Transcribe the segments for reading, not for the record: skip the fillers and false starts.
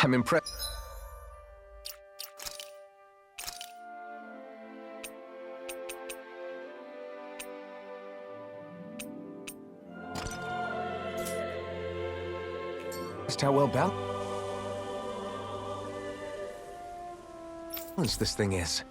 I'm impressed. Just how well balanced this thing is.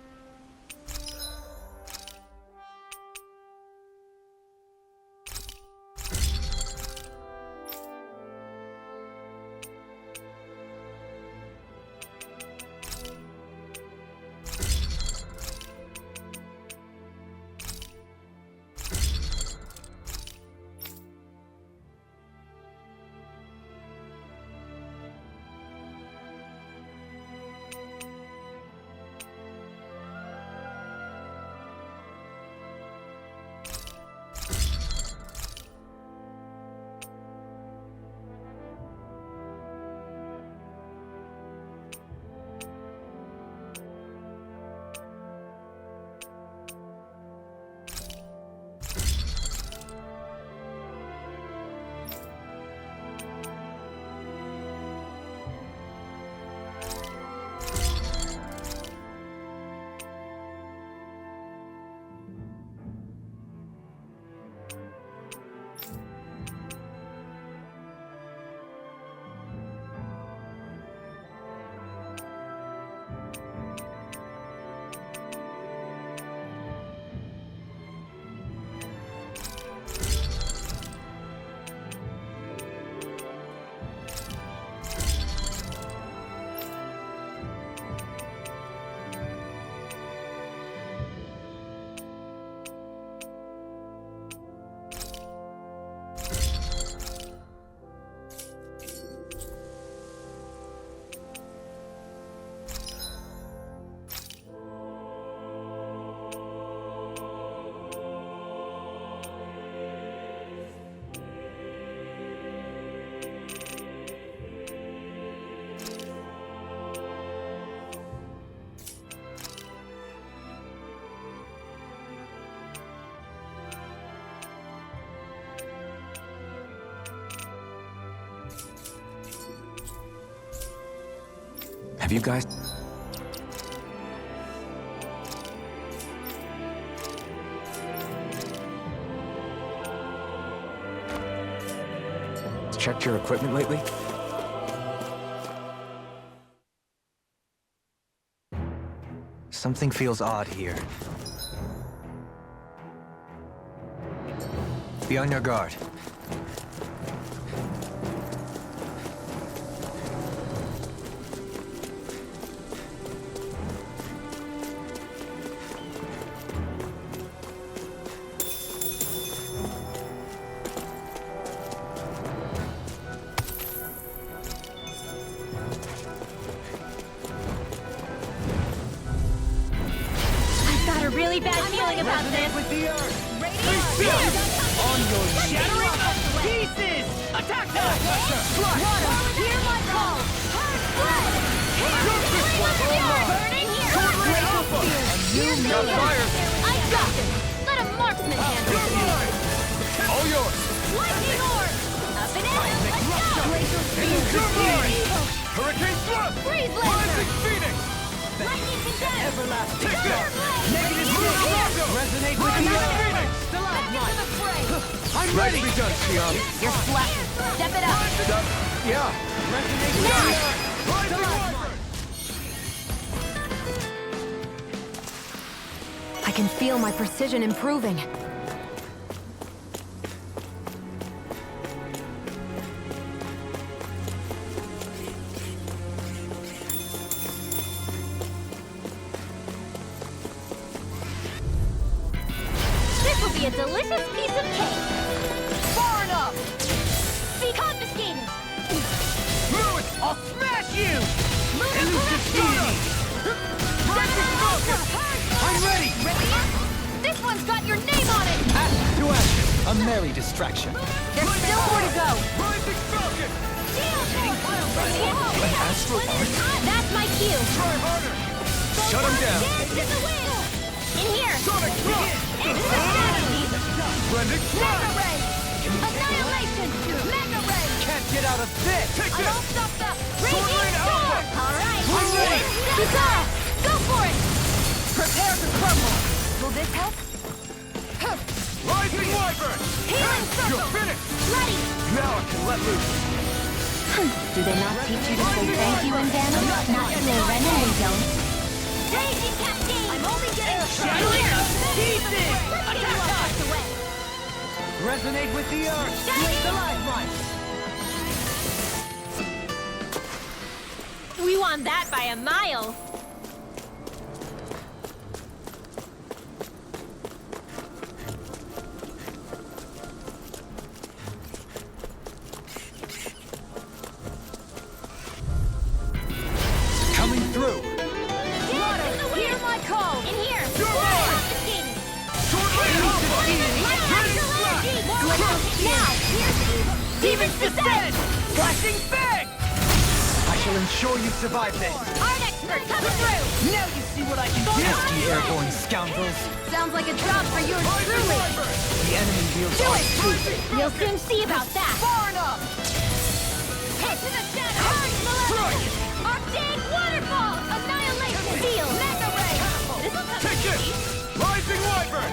Have you guys... checked your equipment lately? Something feels odd here. Be on your guard. I can feel my precision improving. This will be a delicious piece of cake. Far enough. Be confiscated. Lewis, I'll smash you! I'm ready! This one's got your name on it! Action to action! A merry distraction. There's still more to go. Rising Falcon! An astral That's my cue. Try harder! Shut him down! Dance in the wind! In here! Sonic Thrust! Insanity! Splendid Mega Thrust! Ray! Annihilation! Mega Ray! Can't get out of this! Take I this! don't stop the Raging storm! Alright, Kisara, go for it! Prepare to crumble. Will this help? Rising Wyvern! Healing circle! You're finished! Ready! Now I can let loose. Do they not teach you to say thank you in Dano? Not to their Ren and they don't. Raging cascade! I'm only getting Shattering pieces! Attack away! Resonate with the earth! Shining! Alive, mine! We won that by a mile! Coming through! Hear my call! In here! You're mine! Now! Here's the evil! Demons descend! Flashing fang! I shall ensure you survive this! Art expert coming through! Now you see what I can do! You airborne scoundrels! Sounds like a job for yours truly. The enemy wields Do art it! too! You'll soon see about that! Far enough. Head to the center! Hurry, Malevolent! Arctic Waterfall! Annihilation! Seal! Mega Ray! This will come Take it! easy! Rising Wyvern!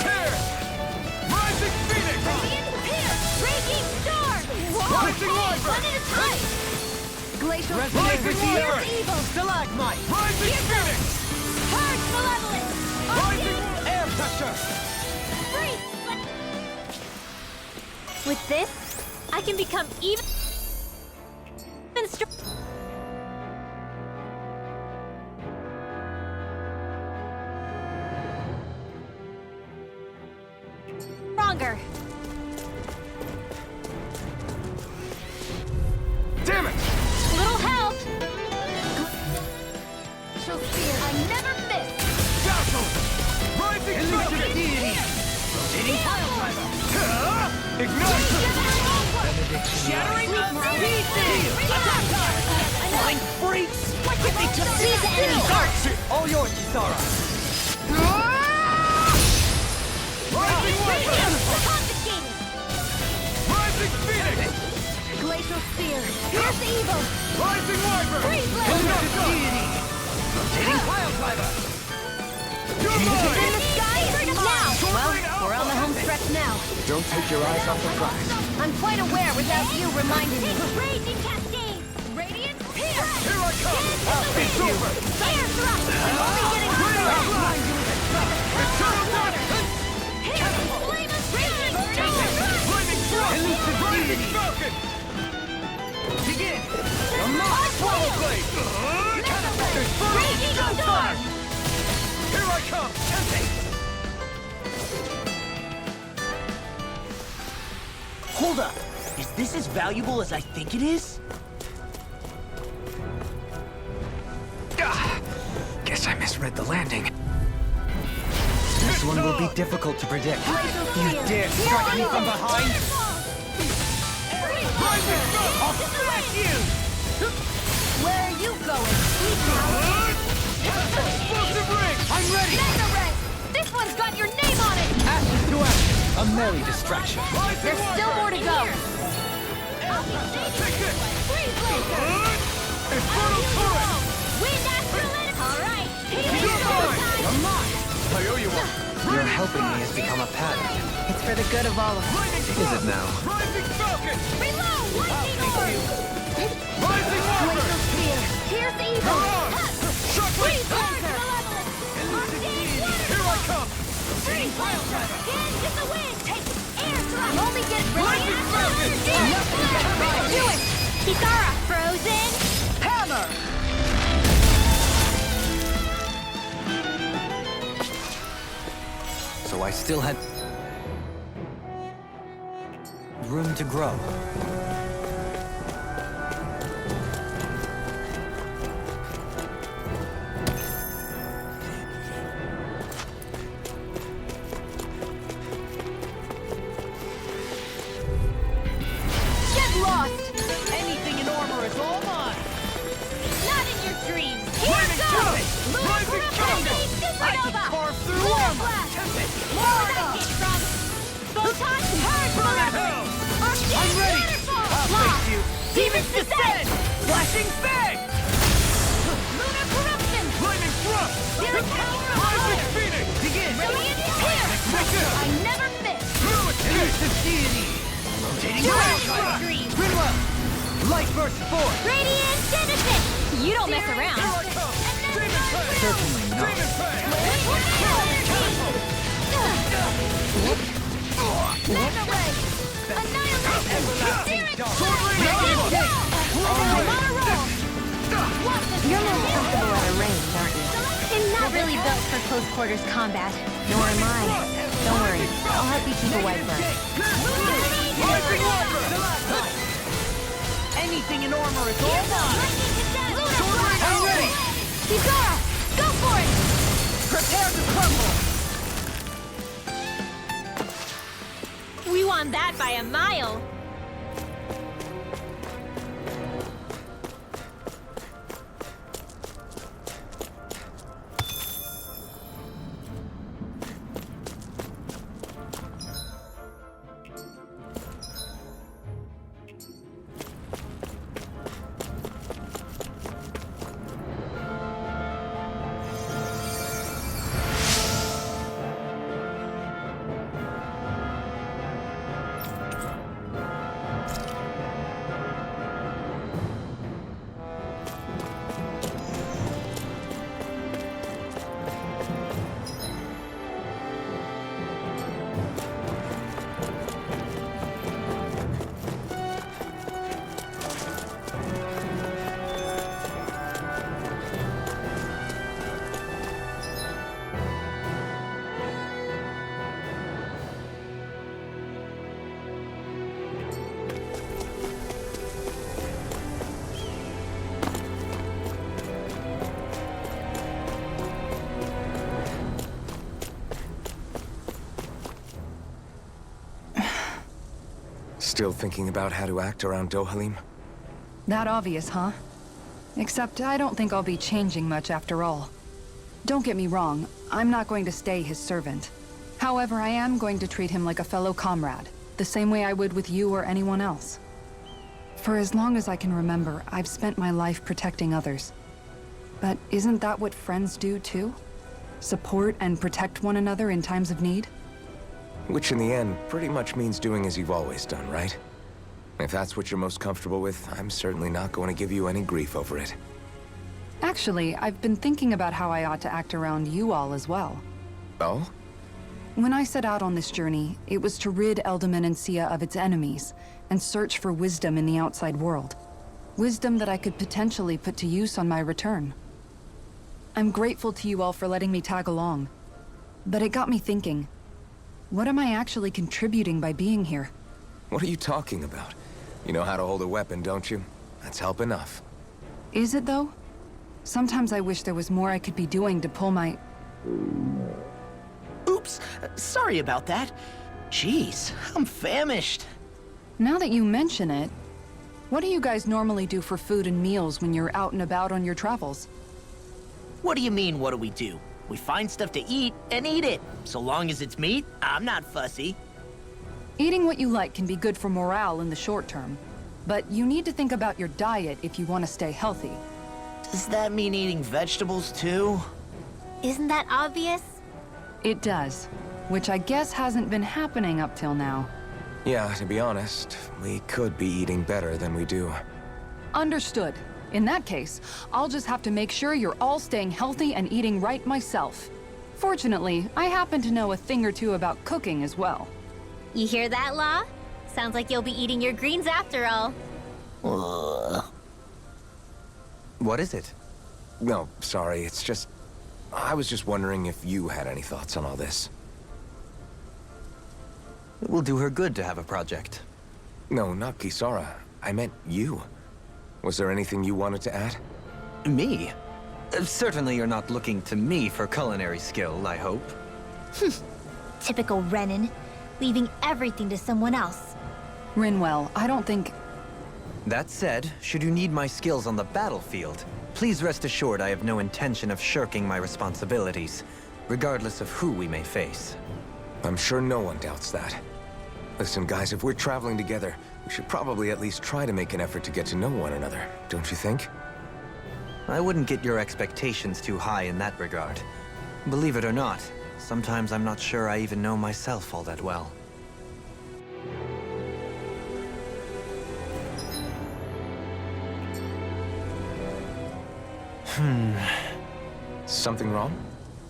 Tear! Rising Phoenix! Radiant Pierce! Raging Storm! Rising Wyvern! One at a time! Glacial Resonate with the Here's earth! evil! Stalagmite! Rising Phoenix! Purge Malevolent! Rising air pressure! Freeze! With this, I can become even stronger. Damn it! Little help. She'll fear. I never miss. Dazzle! Rising Falcon! Rotating pile driver. Ignite! Shattering pieces! Flying freaks! Seize the enemy guards. All yours, Kisara! Rising Wyvern! Confiscated. Rising Phoenix! Glacial spear. Here's the evil. Rising Wyvern! Freeze blade. Conduct deity! Rotating pile driver! You're In mine! the sky. Now. Well, we're on the home stretch now. Don't take your eyes off the prize. I'm quite aware without you reminding me. Raging cascades. Radiant pierce. Here I come! I'll face you! Air thrust. I'm only getting Eternal Dark! Flame of raging storm. Lightning Thrust! Rising Falcon! Begin! Unlock Swallow Blade! Raging storm. Here I come! Tempting! Hold up! Is this as valuable as I think it is? Guess I misread the landing. This one will be difficult to predict. You dare strike me from behind? Rising Falcon! I'll smash you! Where are you going? Explosive ring! I'm ready! Mega ray. This one's got your name on it. Ashes to ashes! A merry distraction! There's still more to go. Take this! Freeze blade. Infernal Torrent! Wind Astrolite. All right. Healing You're mine! time. I'm mine! I owe you one! Your helping me has become a pattern. It's for the good of all of us. Lightning Is it now? Rising Falcon! Reload. Lightning orb. Rising Wyvern! Glacial spear. Here's the You're evil. on! Shockwave! Freeze laser. Here I come! Freeze pile driver. Get the wind. Take air thrust. I'm only getting Lightning Falcon! Do it. Kisara. Frozen. hammer. So I still had room to grow. Get lost. Anything in armor is all mine! Not in your dreams. Here Lightning goes. Falcon! Move Rising for a Falcon! I can supernova. carve through Flare armor! blast. More that came from. Photon purge Burn in malevolent. hell! Arctic I'm ready! waterfall. I'll Lost. face you! Demons descend! Flashing fang! Lunar corruption! Lightning thrust! Spirit power of Rising fire! phoenix! Begin! Radiant spear! I never miss! Through elusive deity! Rotating Dragon Dream! Grinwell! Light burst forth! Radiant Genesis! You don't mess around! Here I come! Demon Fang! Certainly not. Demon Fang! Mega Ray! Annihilation! Spirit You're most comfortable at a range, aren't you? I'm not really built for close quarters combat. Nor am I. Don't worry, I'll help you keep a white bird. Rising Water! Anything in armor is all mine! I'm ready! Kizara! Go for it! Prepare to crumble! We won that by a mile! Still thinking about how to act around Dohalim? That obvious, huh? Except I don't think I'll be changing much after all. Don't get me wrong, I'm not going to stay his servant. However, I am going to treat him like a fellow comrade, the same way I would with you or anyone else. For as long as I can remember, I've spent my life protecting others. But isn't that what friends do too? Support and protect one another in times of need? Which in the end pretty much means doing as you've always done, right? If that's what you're most comfortable with, I'm certainly not going to give you any grief over it. Actually, I've been thinking about how I ought to act around you all as well. Oh? When I set out on this journey, it was to rid Eldaman and Sia of its enemies, and search for wisdom in the outside world. Wisdom that I could potentially put to use on my return. I'm grateful to you all for letting me tag along. But it got me thinking, what am I actually contributing by being here? What are you talking about? You know how to hold a weapon, don't you? That's help enough. Is it though? Sometimes I wish there was more I could be doing to pull my... Oops, sorry about that. Jeez, I'm famished. Now that you mention it, what do you guys normally do for food and meals when you're out and about on your travels? What do you mean, what do we do? We find stuff to eat and eat it. So long as it's meat, I'm not fussy. Eating what you like can be good for morale in the short term, but you need to think about your diet if you want to stay healthy. Does that mean eating vegetables too? Isn't that obvious? It does, which I guess hasn't been happening up till now. Yeah, to be honest, we could be eating better than we do. Understood. In that case, I'll just have to make sure you're all staying healthy and eating right myself. Fortunately, I happen to know a thing or two about cooking as well. You hear that, Law? Sounds like you'll be eating your greens after all. What is it? No, sorry, it's just... I was just wondering if you had any thoughts on all this. It will do her good to have a project. No, not Kisara. I meant you. Was there anything you wanted to add? Me? Certainly you're not looking to me for culinary skill, I hope. Typical Renan, leaving everything to someone else. Rinwell, I don't think... That said, should you need my skills on the battlefield, please rest assured I have no intention of shirking my responsibilities, regardless of who we may face. I'm sure no one doubts that. Listen, guys, if we're traveling together, We should probably at least try to make an effort to get to know one another, don't you think? I wouldn't get your expectations too high in that regard. Believe it or not, sometimes I'm not sure I even know myself all that well. Something wrong?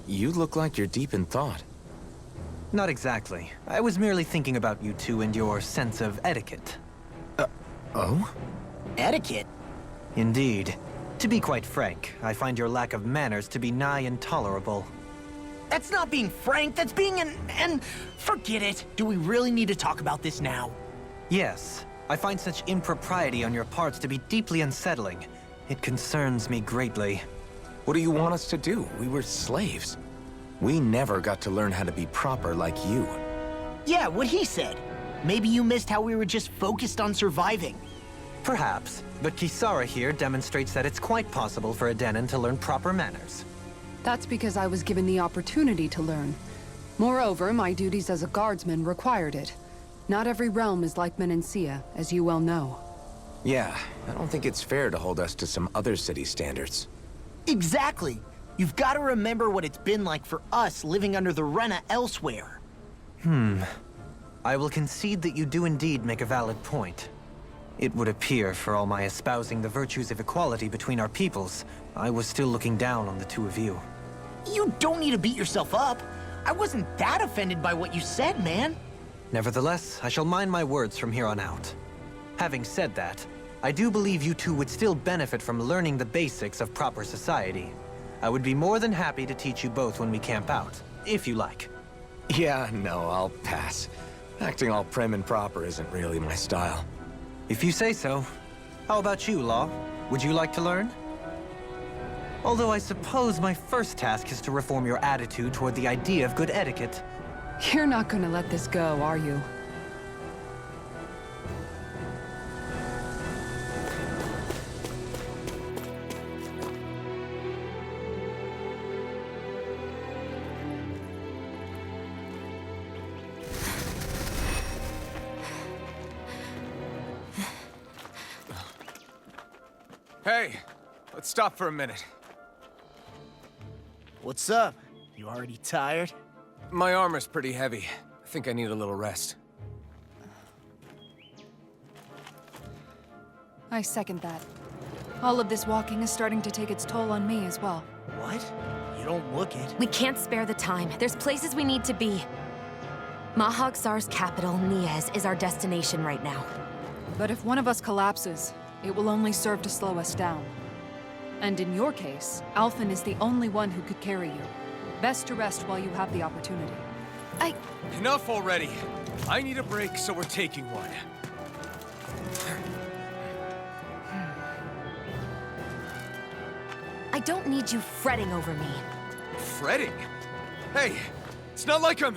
You look like you're deep in thought. Not exactly. I was merely thinking about you two and your sense of etiquette. Oh? Etiquette? Indeed. To be quite frank, I find your lack of manners to be nigh intolerable. That's not being frank, that's being and forget it. Do we really need to talk about this now? Yes. I find such impropriety on your parts to be deeply unsettling. It concerns me greatly. What do you want us to do? We were slaves. We never got to learn how to be proper like you. Yeah, what he said. Maybe you missed how we were just focused on surviving. Perhaps, but Kisara here demonstrates that it's quite possible for a Denon to learn proper manners. That's because I was given the opportunity to learn. Moreover, my duties as a guardsman required it. Not every realm is like Menancia, as you well know. Yeah, I don't think it's fair to hold us to some other city standards. Exactly. You've got to remember what it's been like for us living under the Rena elsewhere. I will concede that you do indeed make a valid point. It would appear, for all my espousing the virtues of equality between our peoples, I was still looking down on the two of you. You don't need to beat yourself up. I wasn't that offended by what you said, man. Nevertheless, I shall mind my words from here on out. Having said that, I do believe you two would still benefit from learning the basics of proper society. I would be more than happy to teach you both when we camp out, if you like. Yeah, no, I'll pass. Acting all prim and proper isn't really my style. If you say so. How about you, Law? Would you like to learn? Although I suppose my first task is to reform your attitude toward the idea of good etiquette. You're not gonna let this go, are you? Hey, let's stop for a minute. What's up? You already tired? My armor's pretty heavy. I think I need a little rest. I second that. All of this walking is starting to take its toll on me as well. What? You don't look it. We can't spare the time. There's places we need to be. Mahagsar's capital, Niez, is our destination right now. But if one of us collapses, it will only serve to slow us down. And in your case, Alphen is the only one who could carry you. Best to rest while you have the opportunity. Enough already. I need a break, so we're taking one. I don't need you fretting over me. Fretting? Hey, it's not like I'm...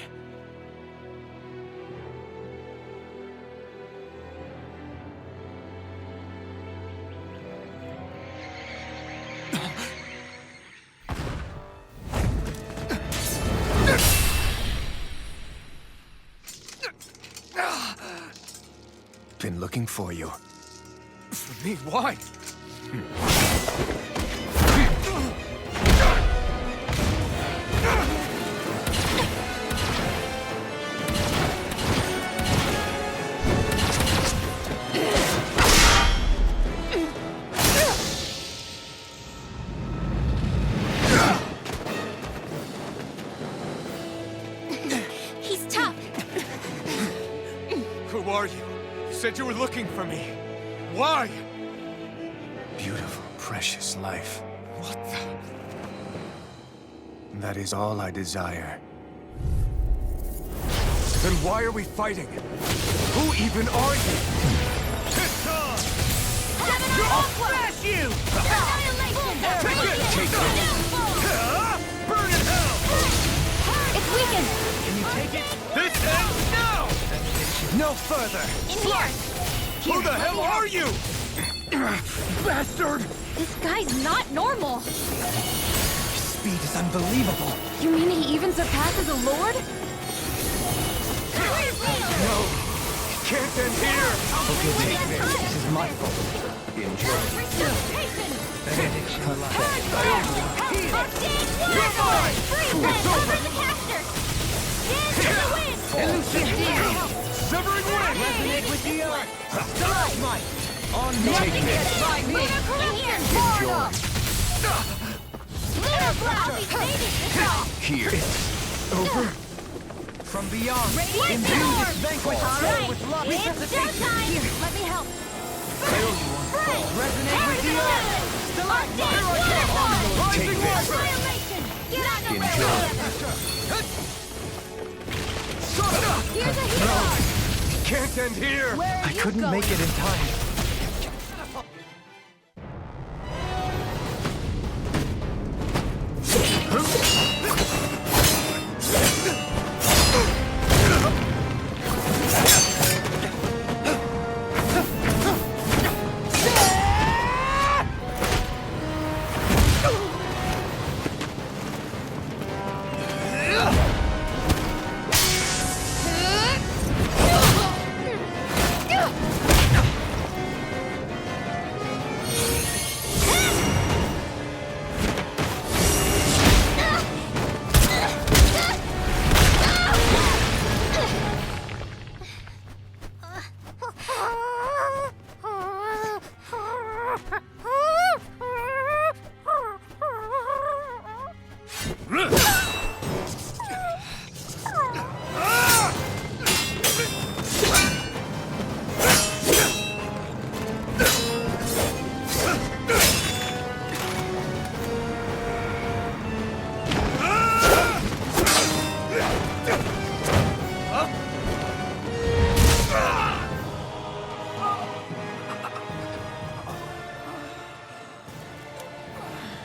Been looking for you. For me? Why? He's tough. Who are you? You said you were looking for me. Why? Beautiful, precious life. What the... That is all I desire. Then why are we fighting? Who even are you? I'll smash you! Take it! Burn in hell! It's weakened. Can you take it? This ends now! No further! In here. Who the hell are you? Bastard! This guy's not normal. Speed is unbelievable. You mean he even surpasses a lord? No! Can't end here! Okay, take this. This is my fault. Enjoy. Resuscitation! Benediction. Over the caster! Dance to the wind! Severing wind! Resonate with the earth. Stalagmite. On Nothing take gets this. by me! Enjoy! Lunar blast! Here. Over. From beyond. Radiant Imbue storm! this vanquished soul with love. It's showtime! Here, let me help. Resonate with the earth. Stalagmite. Take this. Annihilation! Get on the Enjoy. Here's a hero! Can't end here! I couldn't make it in time.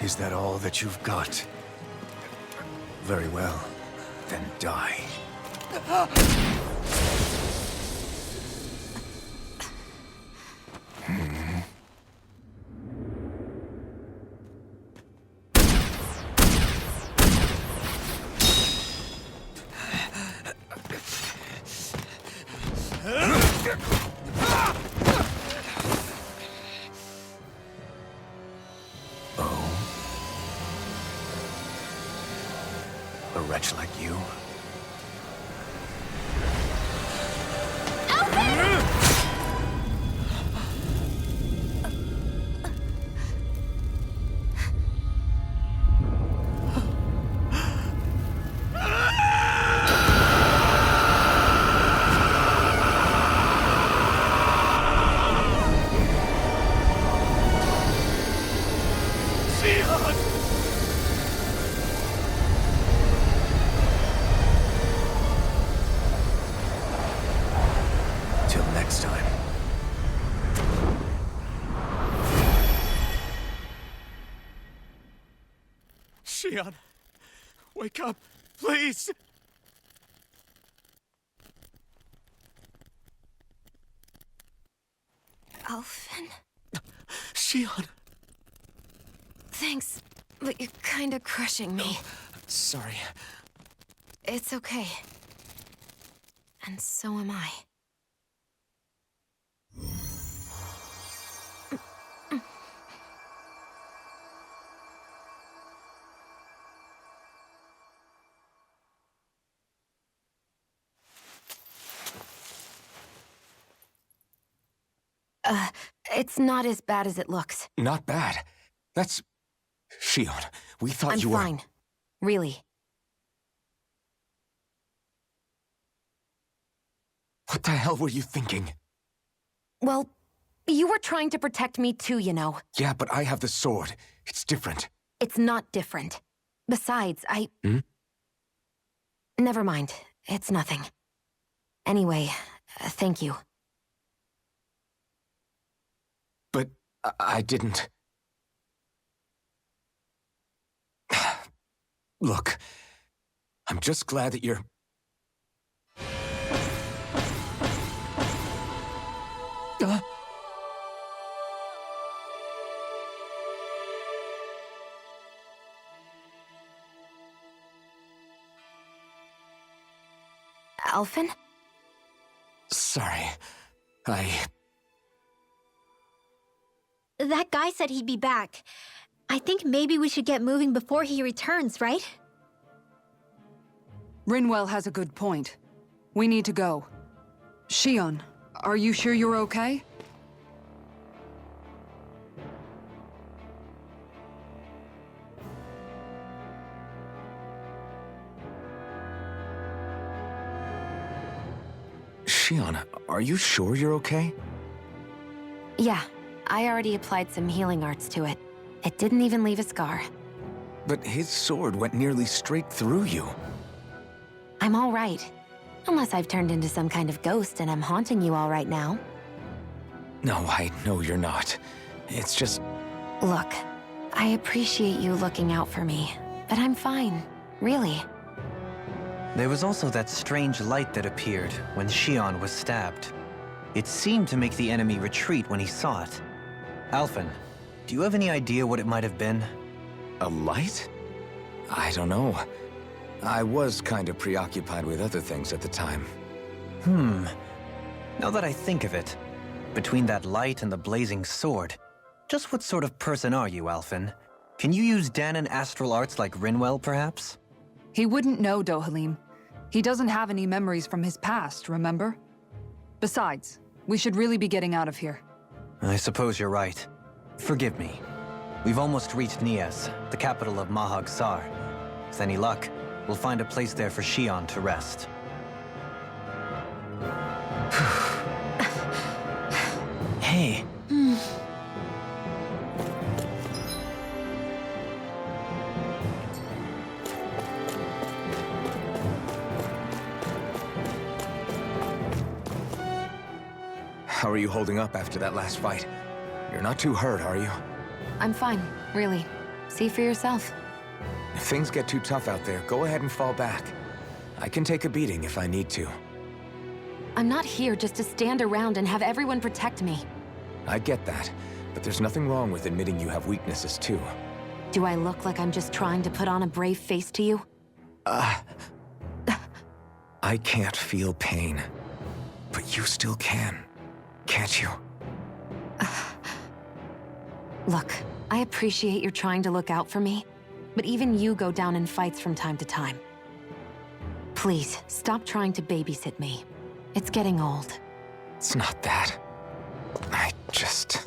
Is that all that you've got? Very well. Then die. A wretch like you? Till next time. Shion, wake up, please! Alphen? Shion! Thanks, but you're kinda crushing me. Sorry. It's okay. And so am I. It's not as bad as it looks. Not bad. That's... Shion, we thought I'm you were... fine. Really. What the hell were you thinking? Well, you were trying to protect me too, you know. Yeah, but I have the sword. It's different. It's not different. Besides, Hmm? Never mind. It's nothing. Anyway, thank you. But I didn't... Look, I'm just glad that you're... Alphen? Sorry. That guy said he'd be back. I think maybe we should get moving before he returns, right? Rinwell has a good point. We need to go. Shion, are you sure you're okay? Shion, are you sure you're okay? Yeah, I already applied some healing arts to it. It didn't even leave a scar. But his sword went nearly straight through you. I'm all right. Unless I've turned into some kind of ghost and I'm haunting you all right now. No, I know you're not. It's just... Look, I appreciate you looking out for me, but I'm fine, really. There was also that strange light that appeared when Shion was stabbed. It seemed to make the enemy retreat when he saw it. Alphen, do you have any idea what it might have been? A light? I don't know. I was kind of preoccupied with other things at the time. Now that I think of it, between that light and the blazing sword, just what sort of person are you, Alphen? Can you use Danon astral arts like Rinwell, perhaps? He wouldn't know, Dohalim. He doesn't have any memories from his past, remember? Besides, we should really be getting out of here. I suppose you're right. Forgive me. We've almost reached Nias, the capital of Mahag Sar. With any luck, we'll find a place there for Shion to rest. Hey. How are you holding up after that last fight? You're not too hurt, are you? I'm fine, really. See for yourself. If things get too tough out there, go ahead and fall back. I can take a beating if I need to. I'm not here just to stand around and have everyone protect me. I get that, but there's nothing wrong with admitting you have weaknesses too. Do I look like I'm just trying to put on a brave face to you? I can't feel pain, but you still can, can't you? Look, I appreciate you're trying to look out for me, but even you go down in fights from time to time. Please, stop trying to babysit me. It's getting old. It's not that. I just...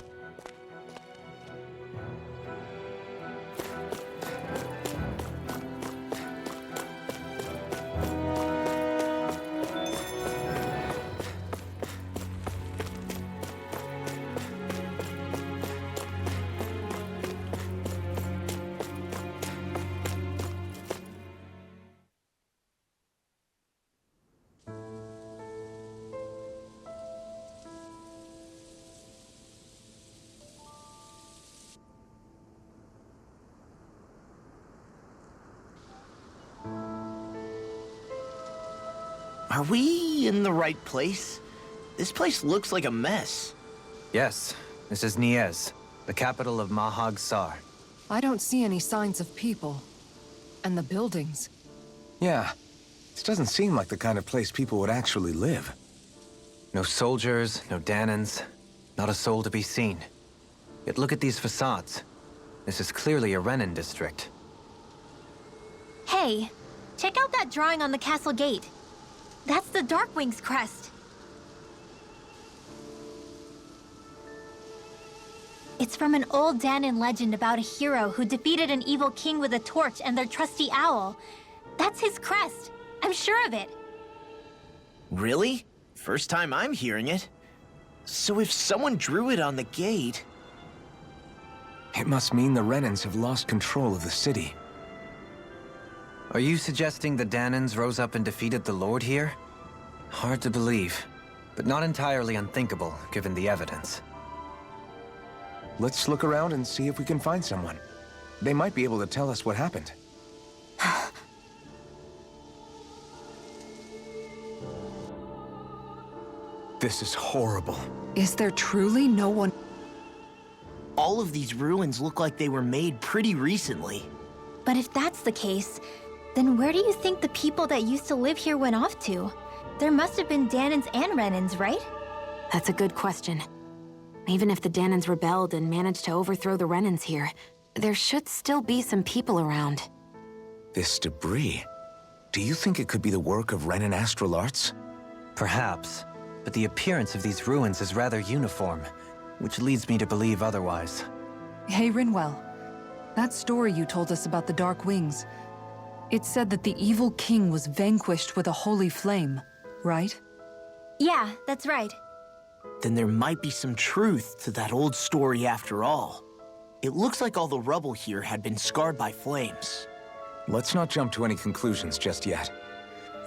Are we in the right place? This place looks like a mess. Yes, this is Nias, the capital of Mahag Sar. I don't see any signs of people. And the buildings. Yeah, this doesn't seem like the kind of place people would actually live. No soldiers, no Danons, not a soul to be seen. Yet look at these facades. This is clearly a Renin district. Hey, check out that drawing on the castle gate. That's the Darkwing's crest. It's from an old Danon legend about a hero who defeated an evil king with a torch and their trusty owl. That's his crest. I'm sure of it. Really? First time I'm hearing it. So if someone drew it on the gate... It must mean the Renins have lost control of the city. Are you suggesting the Danons rose up and defeated the Lord here? Hard to believe, but not entirely unthinkable, given the evidence. Let's look around and see if we can find someone. They might be able to tell us what happened. This is horrible. Is there truly no one? All of these ruins look like they were made pretty recently. But if that's the case, then where do you think the people that used to live here went off to? there must have been Danins and Renins, right? That's a good question. Even if the Danins rebelled and managed to overthrow the Renins here, there should still be some people around. This debris... Do you think it could be the work of Renin astral arts? Perhaps, but the appearance of these ruins is rather uniform, which leads me to believe otherwise. Hey, Rinwell. That story you told us about the Dark Wings, it said that the evil king was vanquished with a holy flame, right? Yeah, that's right. Then there might be some truth to that old story after all. It looks like all the rubble here had been scarred by flames. Let's not jump to any conclusions just yet.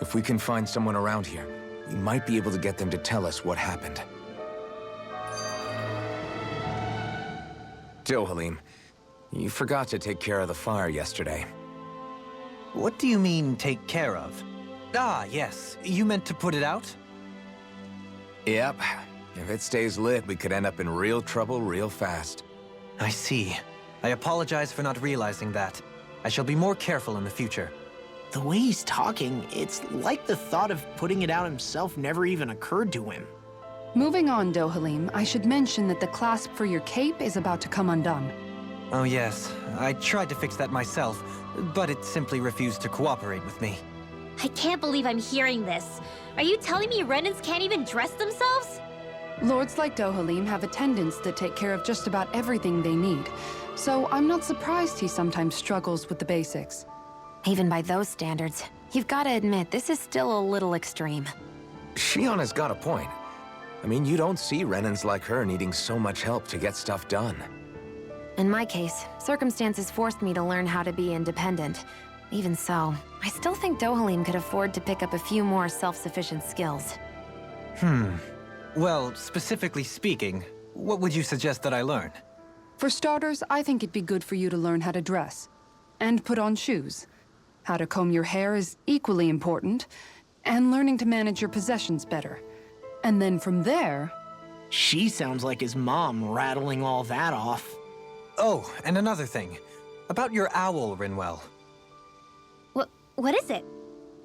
If we can find someone around here, we might be able to get them to tell us what happened. Dohalim, you forgot to take care of the fire yesterday. What do you mean, take care of? Ah, yes. You meant to put it out? Yep. If it stays lit, we could end up in real trouble real fast. I see. I apologize for not realizing that. I shall be more careful in the future. The way he's talking, it's like the thought of putting it out himself never even occurred to him. Moving on, Dohalim, I should mention that the clasp for your cape is about to come undone. Oh yes, I tried to fix that myself, but it simply refused to cooperate with me. I can't believe I'm hearing this. Are you telling me Renins can't even dress themselves? Lords like Dohalim have attendants that take care of just about everything they need, so I'm not surprised he sometimes struggles with the basics. Even by those standards, you've got to admit this is still a little extreme. Shionna's got a point. I mean, you don't see Renins like her needing so much help to get stuff done. In my case, circumstances forced me to learn how to be independent. Even so, I still think Dohalim could afford to pick up a few more self-sufficient skills. Well, specifically speaking, what would you suggest that I learn? For starters, I think it'd be good for you to learn how to dress. And put on shoes. How to comb your hair is equally important. And learning to manage your possessions better. And then from there... She sounds like his mom rattling all that off. Oh, and another thing. About your owl, Rinwell. What is it?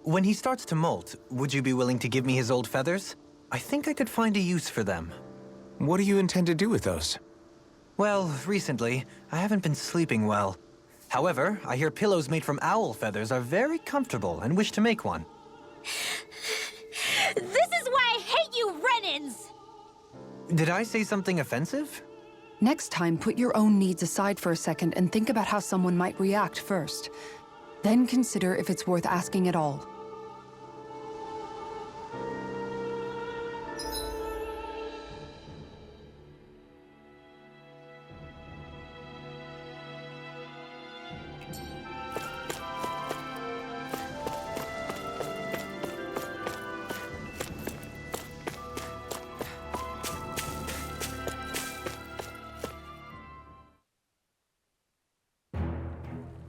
When he starts to molt, would you be willing to give me his old feathers? I think I could find a use for them. What do you intend to do with those? Well, recently, I haven't been sleeping well. However, I hear pillows made from owl feathers are very comfortable and wish to make one. This is why I hate you, Renins! Did I say something offensive? Next time, put your own needs aside for a second and think about how someone might react first. Then consider if it's worth asking at all.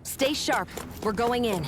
Stay sharp. We're going in.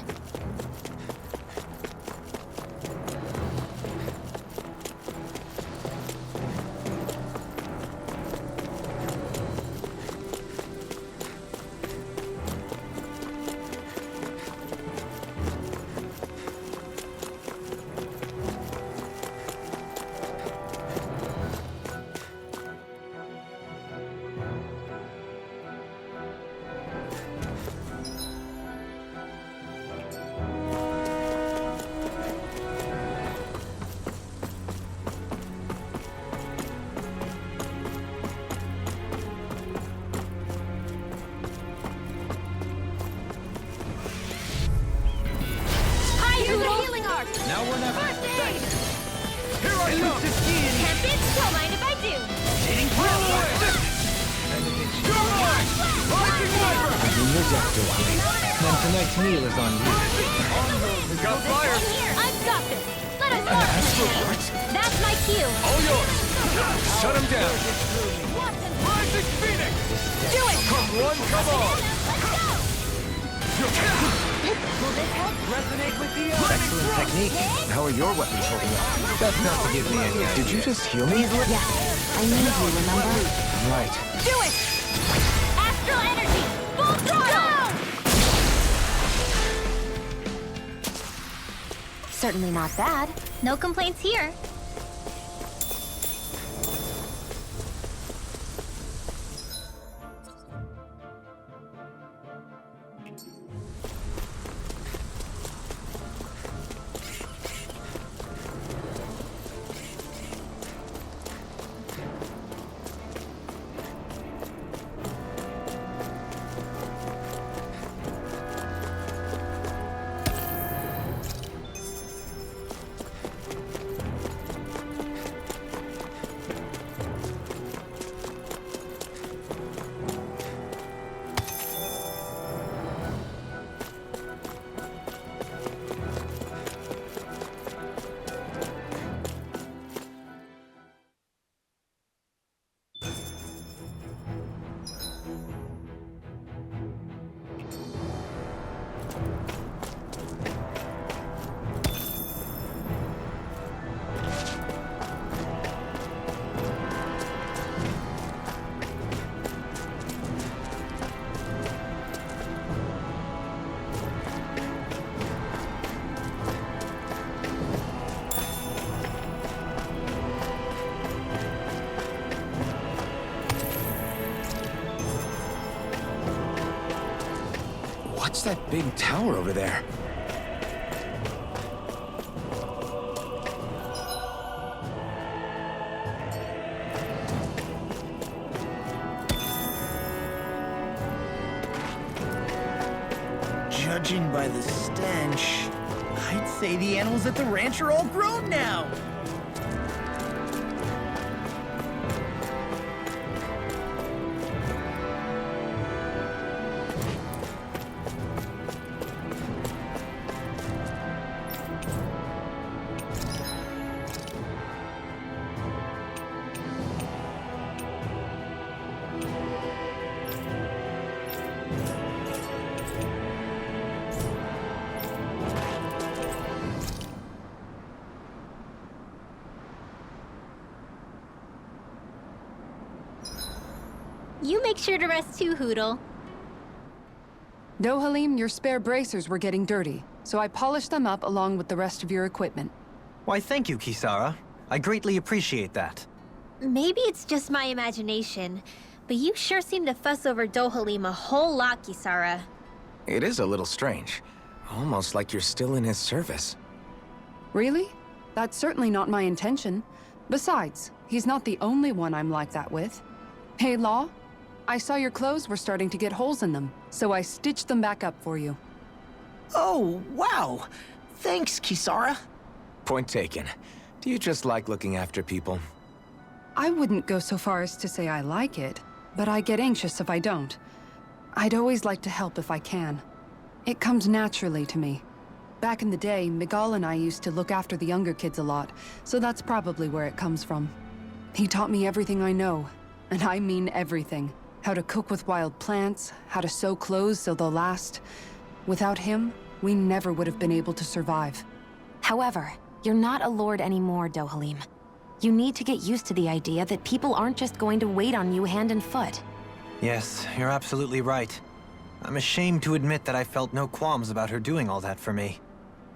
Now we're never. Here I come! Can't be, don't mind if I do. Hitting forward! I'm in your deck, Dohalim. Then tonight's meal is on you. We got fire! I've got this. Let us go. What? That's my cue. All yours! Shut him down! Rising Phoenix! Do it. Come one, come all! Resonate with the Excellent technique. How are your weapons holding up? That's not to give me any idea. Did you just heal me? Yes. I need you, remember? Right. Do it. Astral energy. Full throttle. Certainly not bad. No complaints here. What's that big tower over there? Judging by the stench, I'd say the animals at the ranch are all grown now. You make sure to rest too, Hoodle. Dohalim, your spare bracers were getting dirty, so I polished them up along with the rest of your equipment. Why, thank you, Kisara. I greatly appreciate that. Maybe it's just my imagination, but you sure seem to fuss over Dohalim a whole lot, Kisara. It is a little strange. Almost like you're still in his service. Really? That's certainly not my intention. Besides, he's not the only one I'm like that with. Hey, Law, I saw your clothes were starting to get holes in them, so I stitched them back up for you. Oh, wow. Thanks, Kisara. Point taken. Do you just like looking after people? I wouldn't go so far as to say I like it, but I get anxious if I don't. I'd always like to help if I can. It comes naturally to me. Back in the day, Miguel and I used to look after the younger kids a lot, so that's probably where it comes from. He taught me everything I know, and I mean everything. How to cook with wild plants, how to sew clothes so they'll last. Without him, we never would have been able to survive. However, you're not a lord anymore, Dohalim. You need to get used to the idea that people aren't just going to wait on you hand and foot. Yes, you're absolutely right. I'm ashamed to admit that I felt no qualms about her doing all that for me.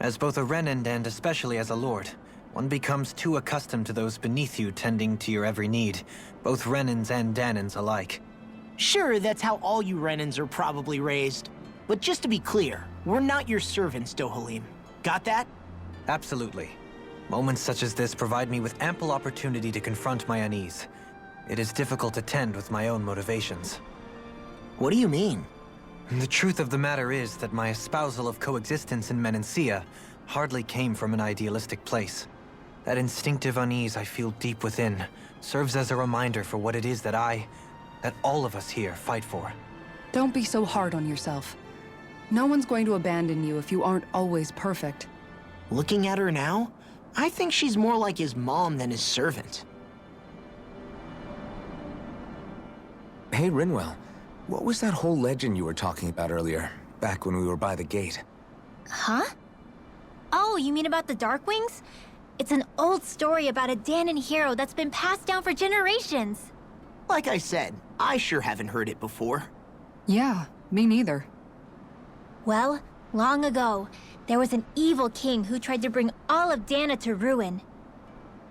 As both a Renan and especially as a lord, one becomes too accustomed to those beneath you tending to your every need, both Renans and Danans alike. Sure, that's how all you Renans are probably raised. But just to be clear, we're not your servants, Dohalim. Got that? Absolutely. Moments such as this provide me with ample opportunity to confront my unease. It is difficult to tend with my own motivations. What do you mean? The truth of the matter is that my espousal of coexistence in Menancia hardly came from an idealistic place. That instinctive unease I feel deep within serves as a reminder for what it is that all of us here fight for. Don't be so hard on yourself. No one's going to abandon you if you aren't always perfect. Looking at her now, I think she's more like his mom than his servant. Hey, Rinwell. What was that whole legend you were talking about earlier, back when we were by the gate? Huh? Oh, you mean about the Darkwings? It's an old story about a Danan hero that's been passed down for generations. Like I said, I sure haven't heard it before. Yeah, me neither. Well, long ago, there was an evil king who tried to bring all of Dana to ruin.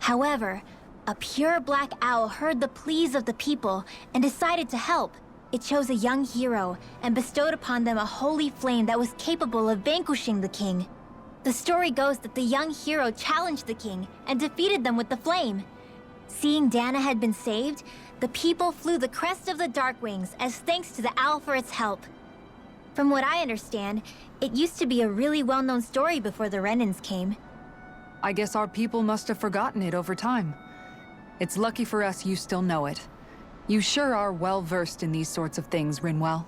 However, a pure black owl heard the pleas of the people and decided to help. It chose a young hero and bestowed upon them a holy flame that was capable of vanquishing the king. The story goes that the young hero challenged the king and defeated them with the flame. Seeing Dana had been saved, the people flew the crest of the Darkwings as thanks to the owl for its help. From what I understand, it used to be a really well-known story before the Renins came. I guess our people must have forgotten it over time. It's lucky for us you still know it. You sure are well-versed in these sorts of things, Rinwell.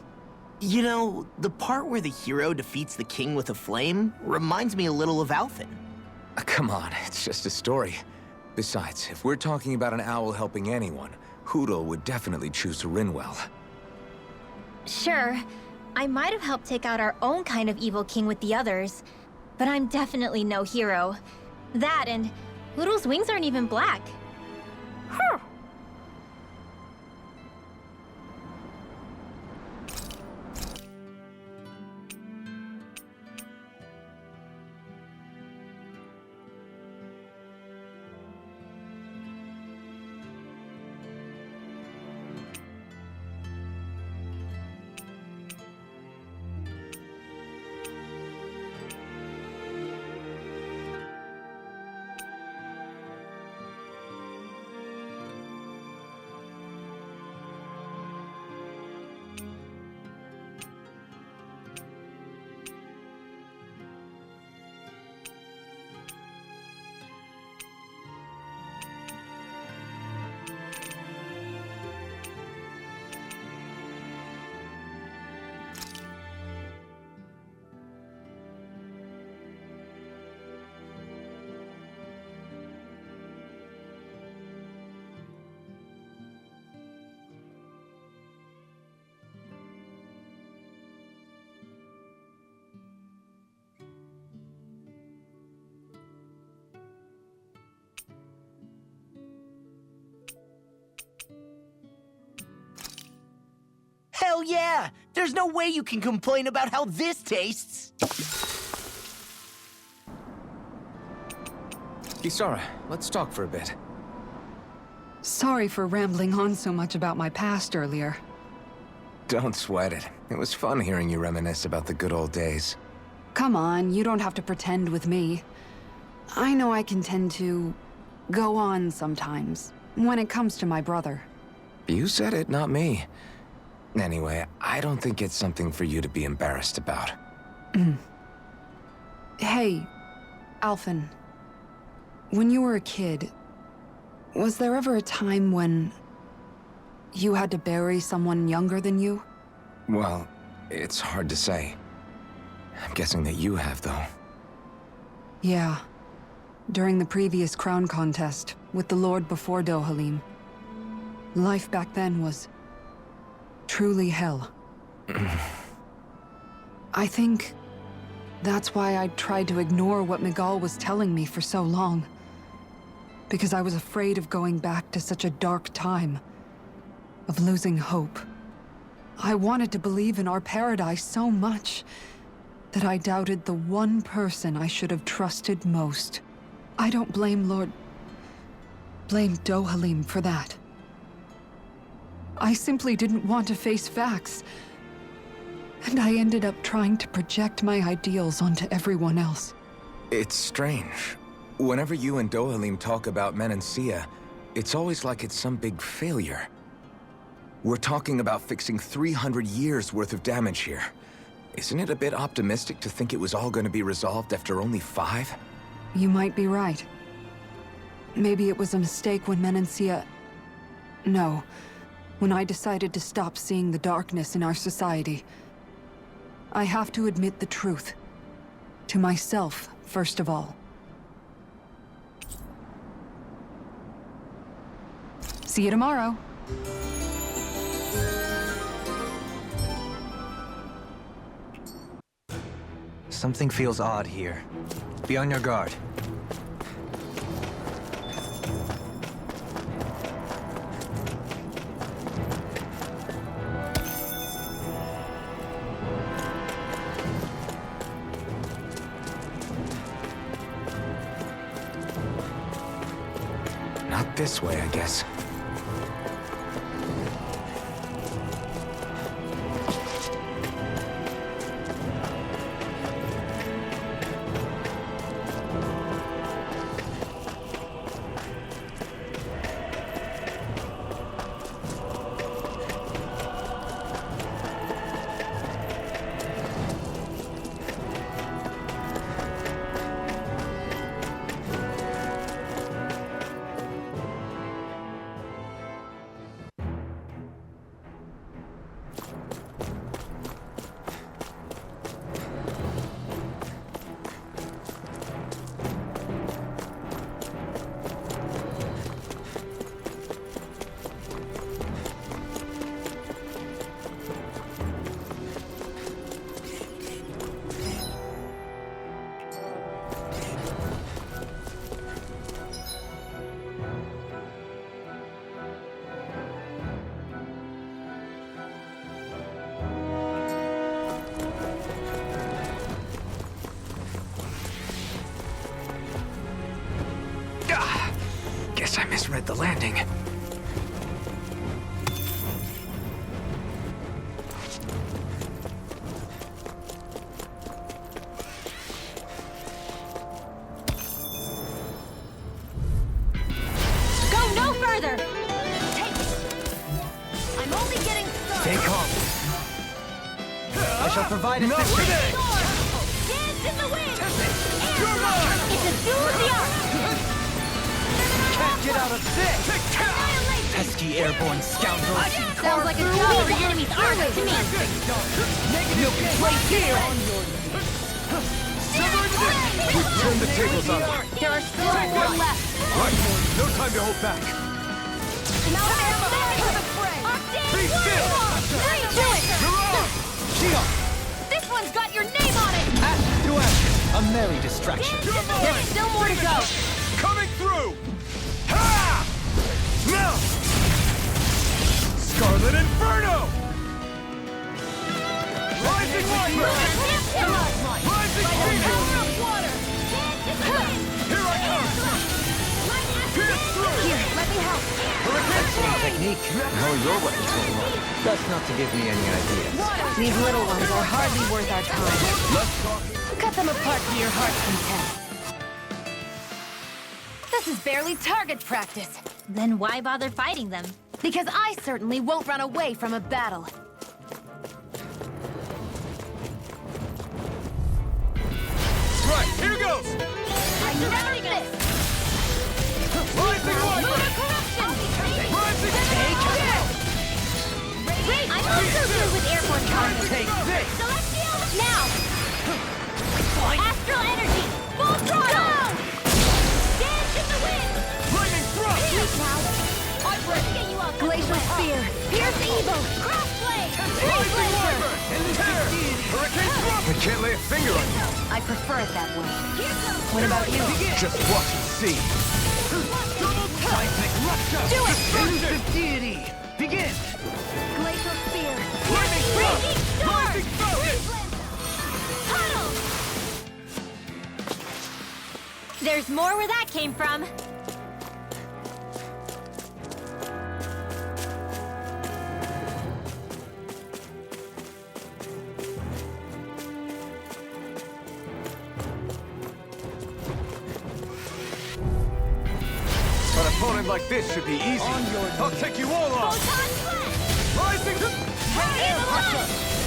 You know, the part where the hero defeats the king with a flame reminds me a little of Alphen. Come on, it's just a story. Besides, if we're talking about an owl helping anyone, Hoodle would definitely choose Rinwell. Sure, I might have helped take out our own kind of evil king with the others, but I'm definitely no hero. That and Hoodle's wings aren't even black. Huh. Hell yeah! There's no way you can complain about how this tastes! Kisara, let's talk for a bit. Sorry for rambling on so much about my past earlier. Don't sweat it. It was fun hearing you reminisce about the good old days. Come on, you don't have to pretend with me. I know I can tend to go on sometimes, when it comes to my brother. You said it, not me. Anyway, I don't think it's something for you to be embarrassed about. Hey, Alphen. When you were a kid, was there ever a time when you had to bury someone younger than you? Well, it's hard to say. I'm guessing that you have, though. Yeah. During the previous crown contest, with the Lord before Dohalim. Life back then was truly hell. I think that's why I tried to ignore what Miguel was telling me for so long. Because I was afraid of going back to such a dark time. Of losing hope. I wanted to believe in our paradise so much that I doubted the one person I should have trusted most. I don't blame blame Dohalim for that. I simply didn't want to face facts. And I ended up trying to project my ideals onto everyone else. It's strange. Whenever you and Dohalim talk about Menancia, it's always like it's some big failure. We're talking about fixing 300 years worth of damage here. Isn't it a bit optimistic to think it was all going to be resolved after only 5? You might be right. Maybe it was a mistake when Menancia... No. When I decided to stop seeing the darkness in our society. I have to admit the truth. To myself, first of all. See you tomorrow. Something feels odd here. Be on your guard. This way, I guess. Guess I misread the landing. Go no further! Take it! I'm only getting started! Stay calm. I shall provide assistance. Dance in the wind! It's a doozy! Can't get out of this! Pesky airborne scoundrel! Sounds like a job for the enemy's army to me! You'll be placed here! We've turned the tables on them. There are still more left! Right. No time to hold back. Now ammo for the fray! Be still! Do it! Shield! This one's got your name on it! Ashes to ashes! A merry distraction. There's still more to go! Coming through! Ha! Now! Scarlet Inferno! Rising Water! Rising Phoenix! Here I come! Pierce through! Here, let me help! Excellent technique. Oh, you're what it's all about. Best not to give me any ideas. These little ones are hardly worth our time. Cut them apart to your heart's content. This is barely target practice. Then why bother fighting them? Because I certainly won't run away from a battle. Right, here goes! I never miss! Rising Water! Rising I'm also good with airborne combat. Take this! Celestial, now! Astral energy, full throttle! Dance in the wind! Lightning thrust! Please now! I'm ready to get you off. Glacial Spear, Pierce Evil! Crossblade! Rising Water! Tear! Hurricane thrust! I can't lay a finger on you. I prefer it that way. What about you? Just watch and see. Seismic rupture! Do it! Destructive deity! Begin! Glacial Spear, Lightning thrust! Raging storm! Rising falcon! Tunnel! There's more where that came from. An opponent like this should be easy. I'll take you all on. Photon blast! Rising!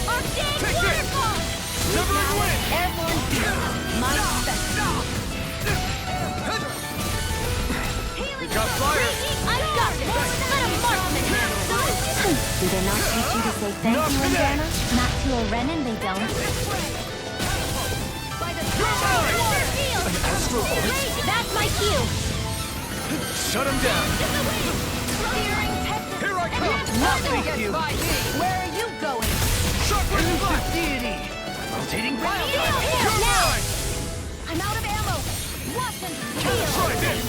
Arctic Take this! waterfall! Severing wind! Airborne Spear, my special. We got fire! I've got this! Let a marksman handle it! Do they not teach you to say thank Not you, today. Indiana? Not to a Renin, they don't. That's my cue! Shut him down! Here I come! Nothing gets by me. Where are you going? Shockwave blast! Deity! Rotating ground! You're mine! I'm out of ammo! Watch them! Try this!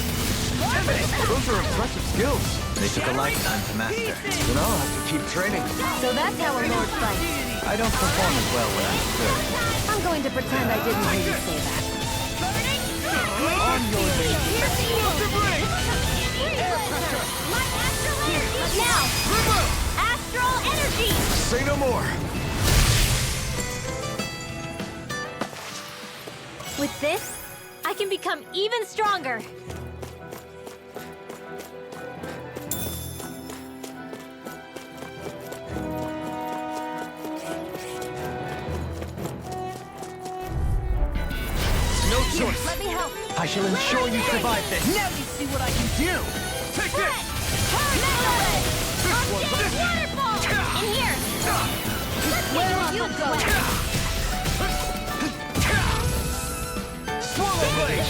Those are impressive skills. They took a lifetime to master. Then I'll have to keep training. So that's how a lord fights. I don't perform as well when I'm disturbed. I'm going to pretend I didn't hear you say that. On your way. Explosive ring! Now! Astral energy! Say no more! With this, I can become even stronger. No choice. Let me help. I shall ensure you survive this. Now you see what I can do! Take this! Waterfall! In here! Where you go? Swallow blade!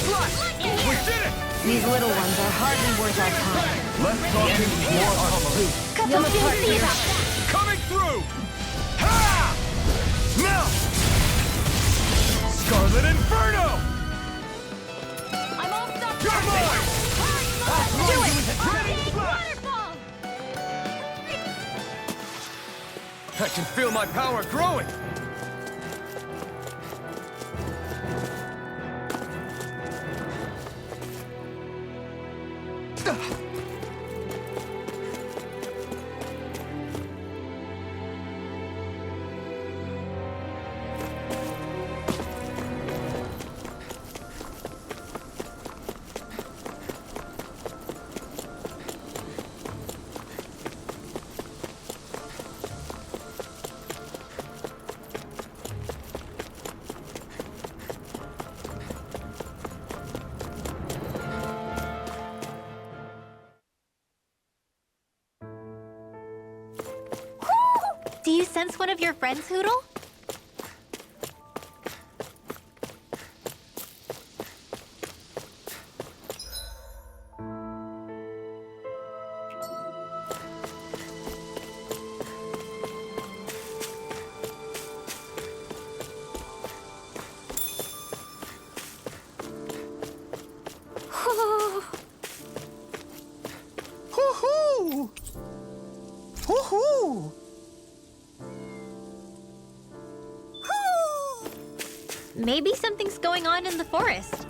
Flush! We did it! These little ones are hardly worth our time. Less talking, more artillery. You'll soon see about that. Coming through! Ha! Now! Scarlet Inferno! I'm all stuck. You're mine! Do it! Waterfall! I can feel my power growing! Do you sense one of your friends, Hoodle? Hoo-hoo! Hoo-hoo! Maybe something's going on in the forest.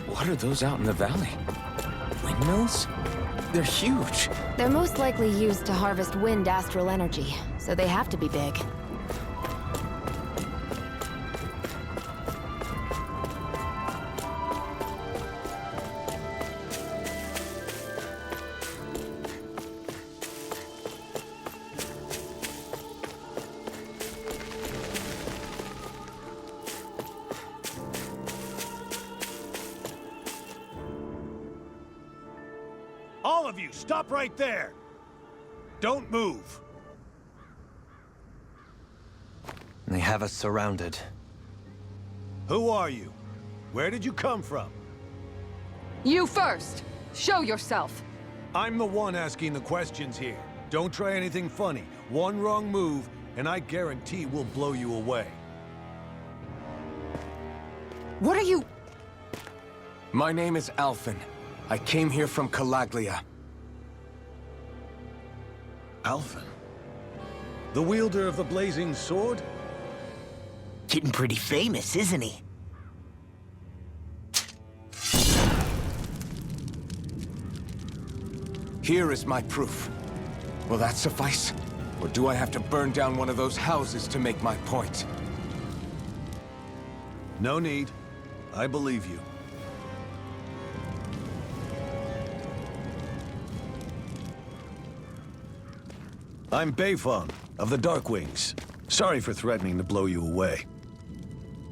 What are those out in the valley? Windmills? They're huge. They're most likely used to harvest wind astral energy, so they have to be big. All of you, stop right there! Don't move! They have us surrounded. Who are you? Where did you come from? You first! Show yourself! I'm the one asking the questions here. Don't try anything funny. One wrong move, and I guarantee we'll blow you away. What are you... My name is Alphen. I came here from Calaglia. Alphen? The wielder of the blazing sword? Getting pretty famous, isn't he? Here is my proof. Will that suffice? Or do I have to burn down one of those houses to make my point? No need. I believe you. I'm Beifong, of the Darkwings. Sorry for threatening to blow you away.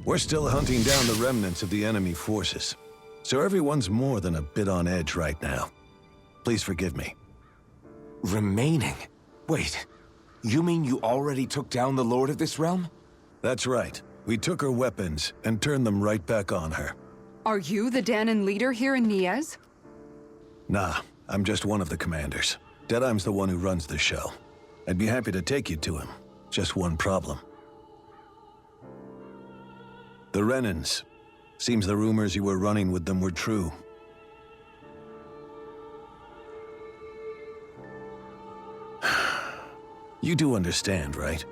We're still hunting down the remnants of the enemy forces, so everyone's more than a bit on edge right now. Please forgive me. Remaining? Wait, you mean you already took down the Lord of this realm? That's right. We took her weapons and turned them right back on her. Are you the Danon leader here in Niez? Nah, I'm just one of the commanders. Deadeye's the one who runs the show. I'd be happy to take you to him. Just one problem. The Renans. Seems the rumors you were running with them were true. You do understand, right?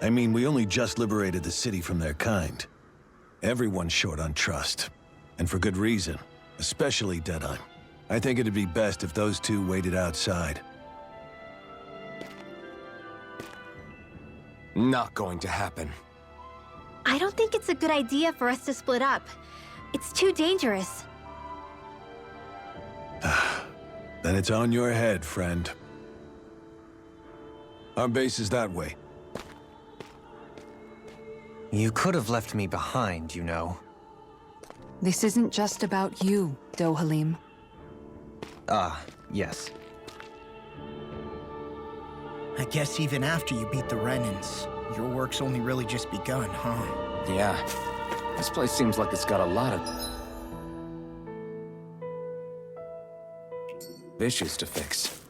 I mean, we only just liberated the city from their kind. Everyone's short on trust. And for good reason. Especially Deadeye. I think it'd be best if those two waited outside. Not going to happen. I don't think it's a good idea for us to split up. It's too dangerous. Then it's on your head, friend. Our base is that way. You could have left me behind, you know. This isn't just about you, Dohalim. Ah, yes. I guess even after you beat the Renans, your work's only really just begun, huh? Yeah. This place seems like it's got a lot of issues to fix.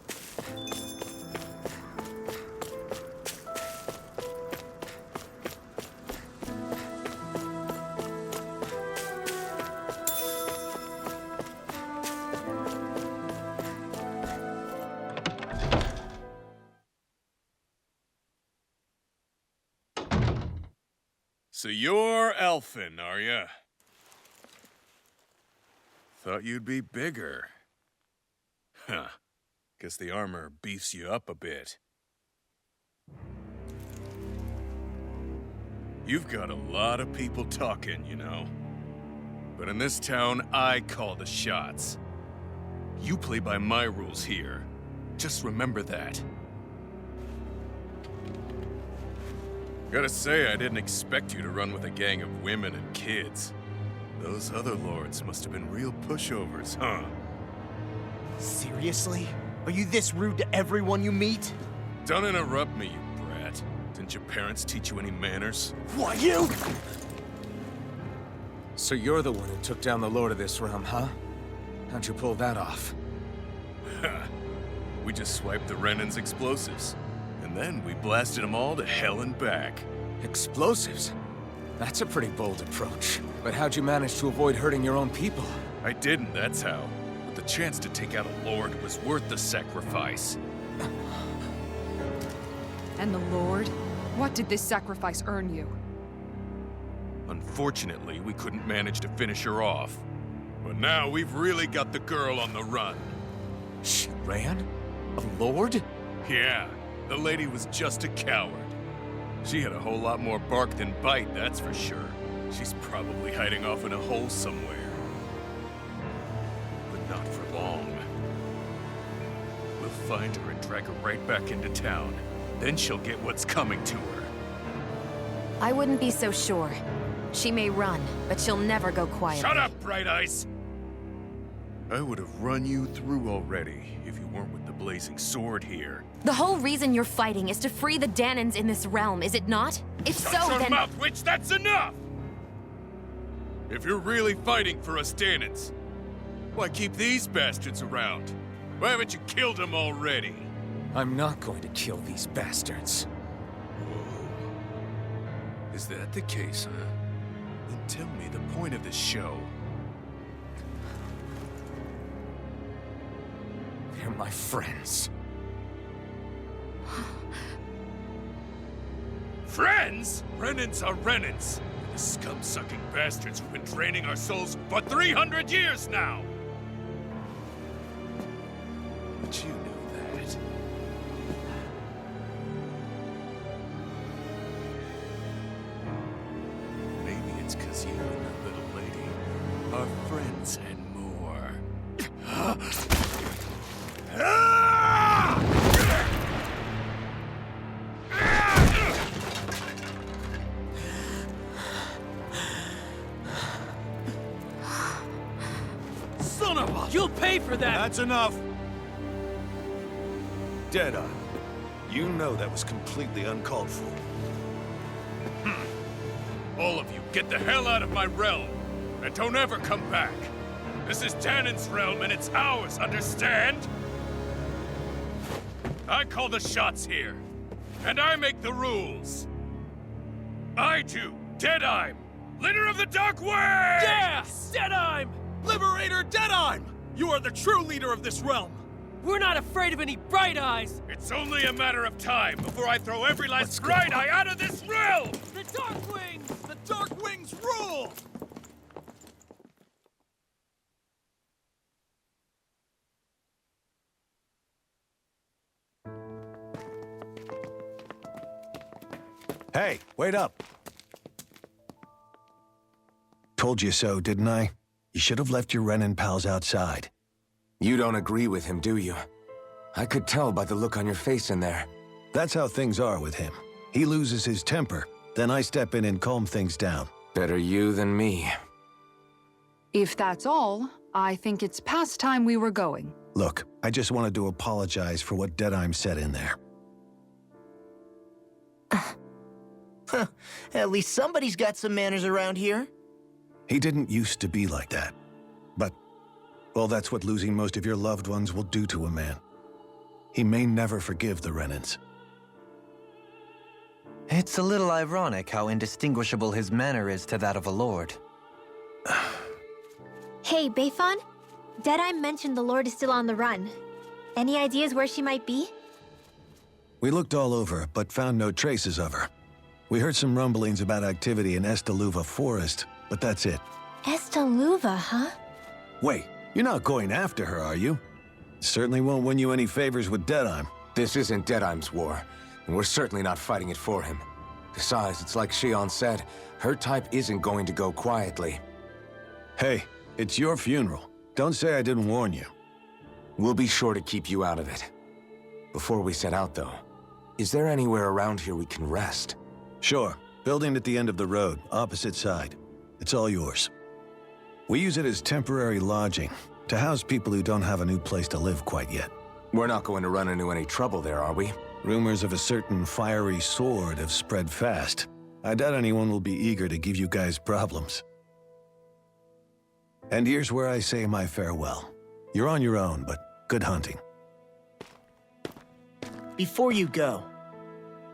So you're Elfin, are ya? Thought you'd be bigger. Huh. Guess the armor beefs you up a bit. You've got a lot of people talking, you know. But in this town, I call the shots. You play by my rules here. Just remember that. Gotta say, I didn't expect you to run with a gang of women and kids. Those other lords must have been real pushovers, huh? Seriously? Are you this rude to everyone you meet? Don't interrupt me, you brat. Didn't your parents teach you any manners? What, you? So you're the one who took down the lord of this realm, huh? How'd you pull that off? We just swiped the Renan's explosives. And then we blasted them all to hell and back. Explosives? That's a pretty bold approach. But how'd you manage to avoid hurting your own people? I didn't, that's how. But the chance to take out a lord was worth the sacrifice. And the Lord? What did this sacrifice earn you? Unfortunately, we couldn't manage to finish her off. But now we've really got the girl on the run. She ran? A lord? Yeah, the lady was just a coward. She had a whole lot more bark than bite, that's for sure. She's probably hiding off in a hole somewhere. But not for long. We'll find her and drag her right back into town. Then she'll get what's coming to her. I wouldn't be so sure. She may run, but she'll never go quietly. Shut up, Bright Eyes! I would have run you through already if you weren't with the blazing sword here. The whole reason you're fighting is to free the Danans in this realm, is it not? If so, Shut your then— mouth, witch! That's enough! If you're really fighting for us Danans, why keep these bastards around? Why haven't you killed them already? I'm not going to kill these bastards. Whoa. Is that the case, huh? Then tell me the point of the show. They're my friends. Friends? Renans are Renans. The scum-sucking bastards who've been draining our souls for 300 years now! But you know that. Maybe it's 'cause you and that little lady are friends and more. Son of a... You'll pay for that! That's enough! Deadeye, you know that was completely uncalled for. All of you, get the hell out of my realm! And don't ever come back! This is Danan's realm and it's ours, understand? I call the shots here. And I make the rules. I do, Deadeye! Leader of the Dark Wings! Yes! Deadime! Liberator Deadime! You are the true leader of this realm! We're not afraid of any bright eyes! It's only a matter of time before I throw every last bright eye out of this realm! The Dark Wings! The Dark Wings rule! Hey, wait up. Told you so, didn't I? You should have left your Renin pals outside. You don't agree with him, do you? I could tell by the look on your face in there. That's how things are with him. He loses his temper, then I step in and calm things down. Better you than me. If that's all, I think it's past time we were going. Look, I just wanted to apologize for what Deadime said in there. At least somebody's got some manners around here. He didn't used to be like that. But, well, that's what losing most of your loved ones will do to a man. He may never forgive the Renins. It's a little ironic how indistinguishable his manner is to that of a lord. Hey, Beifan? Deadeye mentioned the Lord is still on the run. Any ideas where she might be? We looked all over, but found no traces of her. We heard some rumblings about activity in Estaluva Forest, but that's it. Estaluva, huh? Wait, you're not going after her, are you? Certainly won't win you any favors with Deadime. This isn't Deadime's war, and we're certainly not fighting it for him. Besides, it's like Shion said, her type isn't going to go quietly. Hey, it's your funeral. Don't say I didn't warn you. We'll be sure to keep you out of it. Before we set out, though, is there anywhere around here we can rest? Sure. Building at the end of the road, opposite side. It's all yours. We use it as temporary lodging, to house people who don't have a new place to live quite yet. We're not going to run into any trouble there, are we? Rumors of a certain fiery sword have spread fast. I doubt anyone will be eager to give you guys problems. And here's where I say my farewell. You're on your own, but good hunting. Before you go,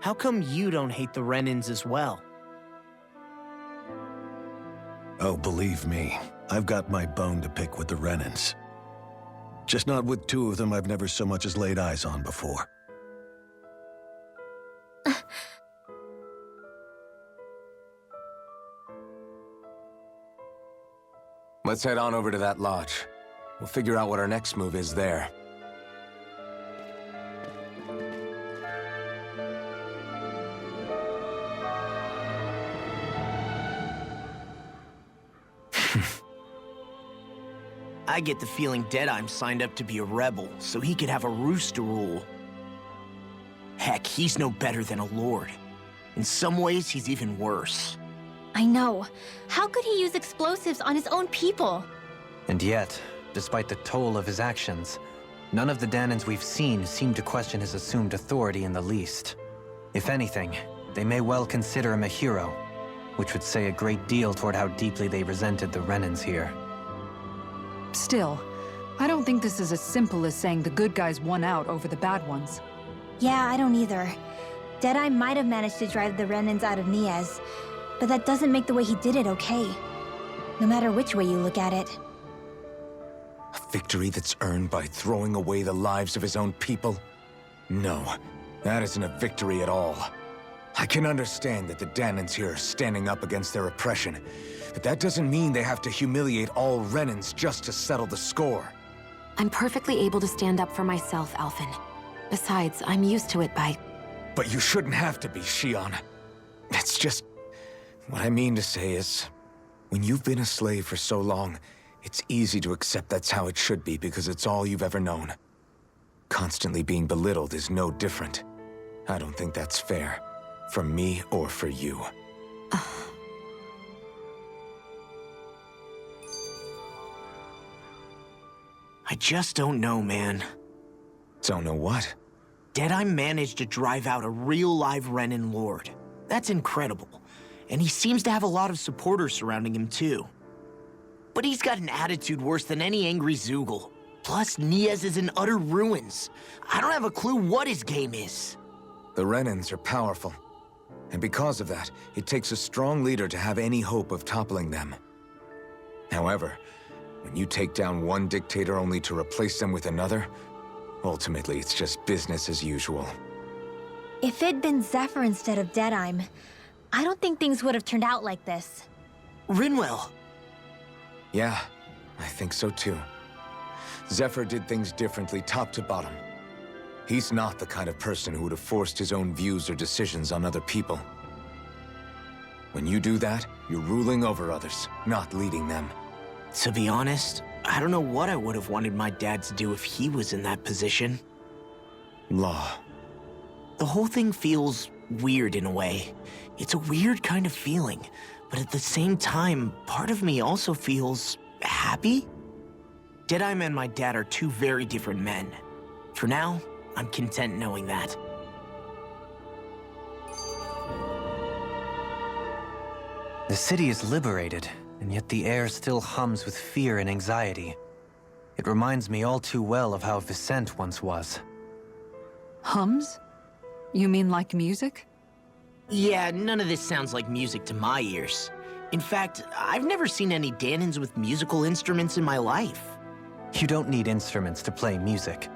how come you don't hate the Renins as well? Oh, believe me, I've got my bone to pick with the Renins. Just not with two of them I've never so much as laid eyes on before. Let's head on over to that lodge. We'll figure out what our next move is there. I get the feeling Deadime signed up to be a rebel, so he could have a rooster rule. Heck, he's no better than a lord. In some ways, he's even worse. I know. How could he use explosives on his own people? And yet, despite the toll of his actions, none of the Danans we've seen seem to question his assumed authority in the least. If anything, they may well consider him a hero, which would say a great deal toward how deeply they resented the Renins here. Still, I don't think this is as simple as saying the good guys won out over the bad ones. Yeah, I don't either. Deadeye might have managed to drive the Renins out of Niaz, but that doesn't make the way he did it okay. No matter which way you look at it. A victory that's earned by throwing away the lives of his own people? No, that isn't a victory at all. I can understand that the Danans here are standing up against their oppression, but that doesn't mean they have to humiliate all Renins just to settle the score. I'm perfectly able to stand up for myself, Alphen. Besides, I'm used to it by... But you shouldn't have to be, Shion. It's just... What I mean to say is, when you've been a slave for so long, it's easy to accept that's how it should be because it's all you've ever known. Constantly being belittled is no different. I don't think that's fair. For me or for you. I just don't know, man. Don't know what? Deadeye managed to drive out a real live Renin lord. That's incredible. And he seems to have a lot of supporters surrounding him, too. But he's got an attitude worse than any angry Zoogle. Plus, Niaz is in utter ruins. I don't have a clue what his game is. The Renins are powerful. And because of that, it takes a strong leader to have any hope of toppling them. However, when you take down one dictator only to replace them with another, ultimately it's just business as usual. If it'd been Zephyr instead of Deadime, I don't think things would have turned out like this. Rinwell! Yeah, I think so too. Zephyr did things differently top to bottom. He's not the kind of person who would have forced his own views or decisions on other people. When you do that, you're ruling over others, not leading them. To be honest, I don't know what I would have wanted my dad to do if he was in that position. Law. The whole thing feels weird in a way. It's a weird kind of feeling, but at the same time, part of me also feels happy? Deadeye and my dad are two very different men. For now, I'm content knowing that. The city is liberated, and yet the air still hums with fear and anxiety. It reminds me all too well of how Vicente once was. Hums? You mean like music? Yeah, none of this sounds like music to my ears. In fact, I've never seen any Danins with musical instruments in my life. You don't need instruments to play music.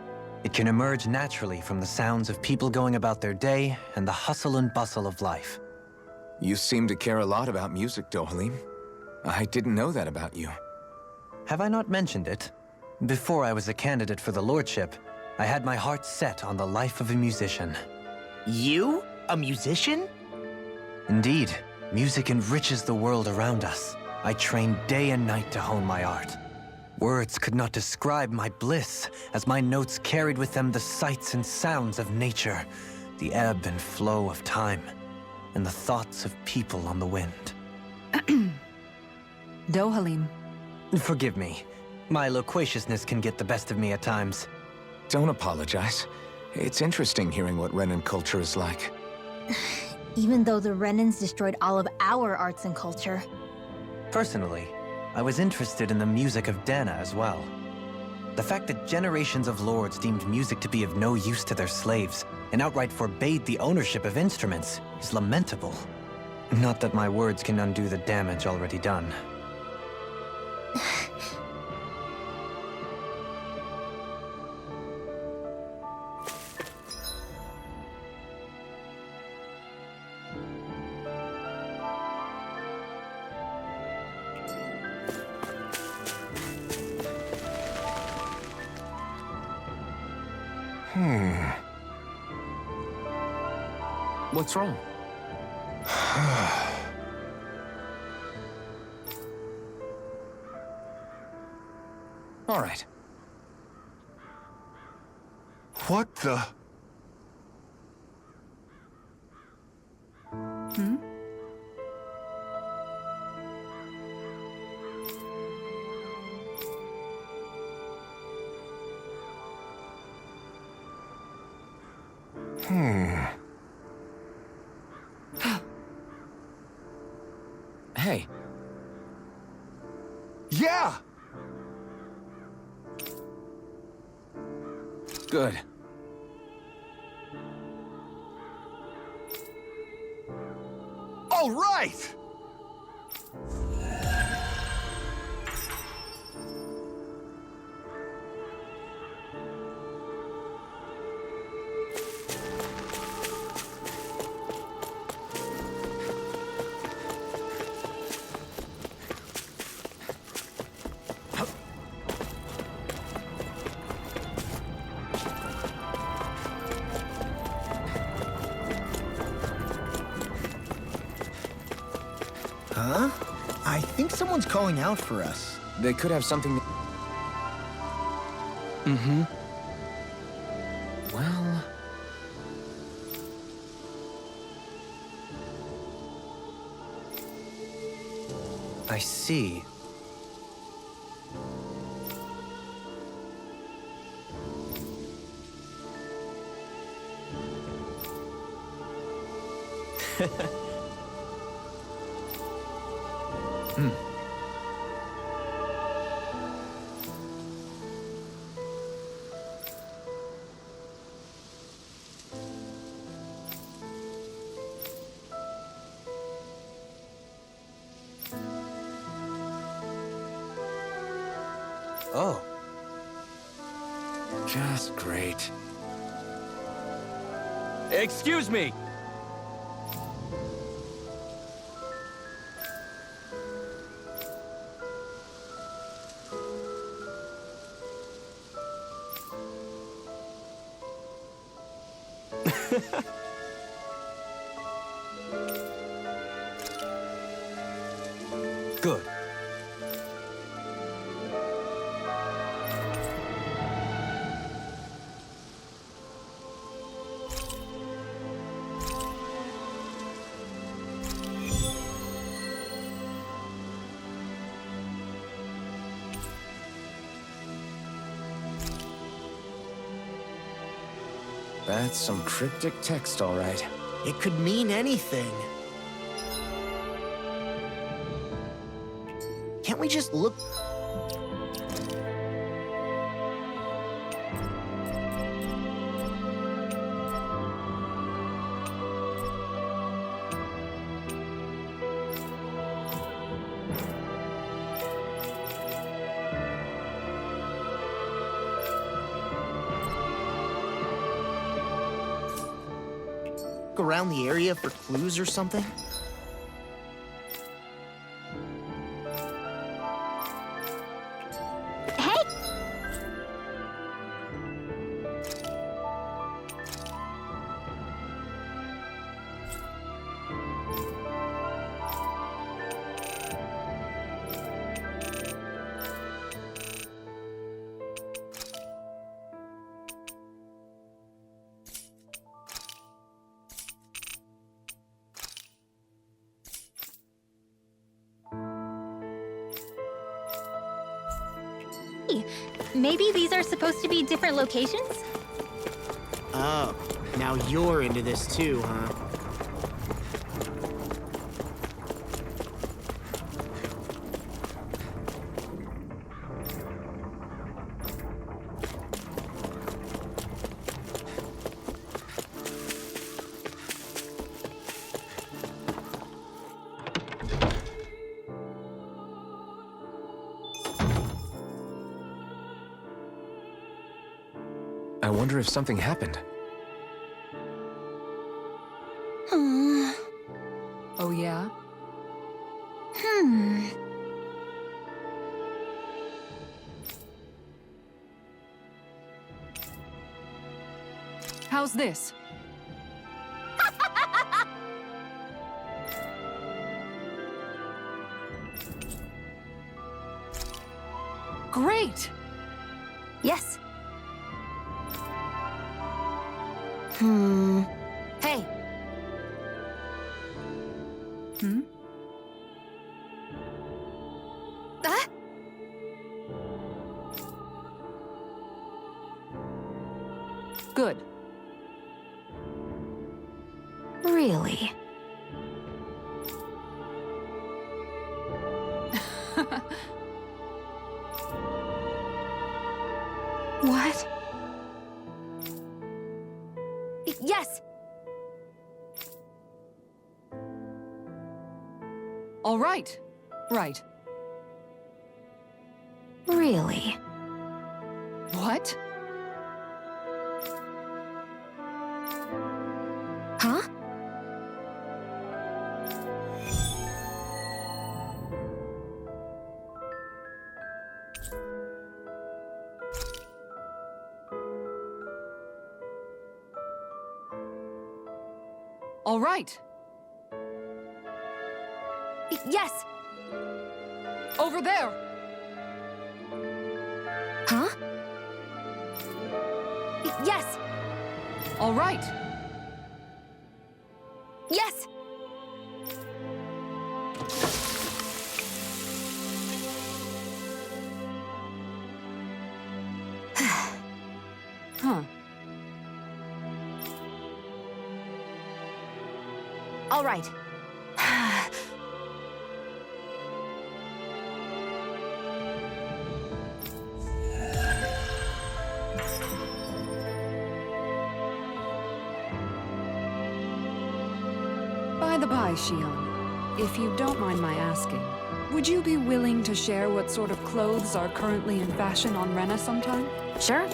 It can emerge naturally from the sounds of people going about their day and the hustle and bustle of life. You seem to care a lot about music, Dohalim. I didn't know that about you. Have I not mentioned it? Before I was a candidate for the lordship, I had my heart set on the life of a musician. You? A musician? Indeed, music enriches the world around us. I trained day and night to hone my art. Words could not describe my bliss, as my notes carried with them the sights and sounds of nature, the ebb and flow of time, and the thoughts of people on the wind. Dohalim. Forgive me. My loquaciousness can get the best of me at times. Don't apologize. It's interesting hearing what Renan culture is like. Even though the Renans destroyed all of our arts and culture. Personally, I was interested in the music of Dana as well. The fact that generations of lords deemed music to be of no use to their slaves and outright forbade the ownership of instruments is lamentable. Not that my words can undo the damage already done. What's wrong? All right. What the? Hmm? Hey. Yeah! Good. All right! Huh? I think someone's calling out for us. They could have something... Mm-hmm. Well... I see. Oh. Just great. Excuse me! Good. That's some cryptic text, all right. It could mean anything. Can't we just look? Around the area for clues or something? Hey! Maybe these are supposed to be different locations? Oh, now you're into this too, huh? I wonder if something happened. Oh, yeah? How's this? Great! Yes. Hey. Ah? Good. Really? What? Yes! All right. Right. Really? What? Huh? All right. Yes! Over there. Huh? Yes! All right. Yes! Huh. All right. By the by, Shion, if you don't mind my asking, Would you be willing to share what sort of clothes are currently in fashion on Rena sometime? Sure.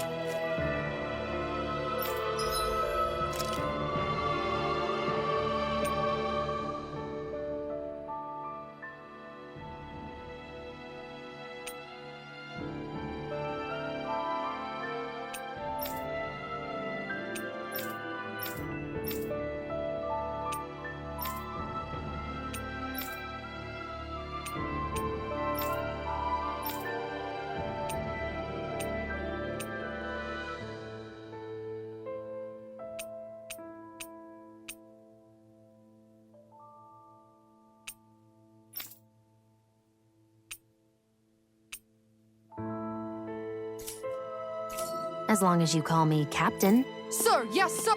As long as you call me Captain. Sir, yes, sir!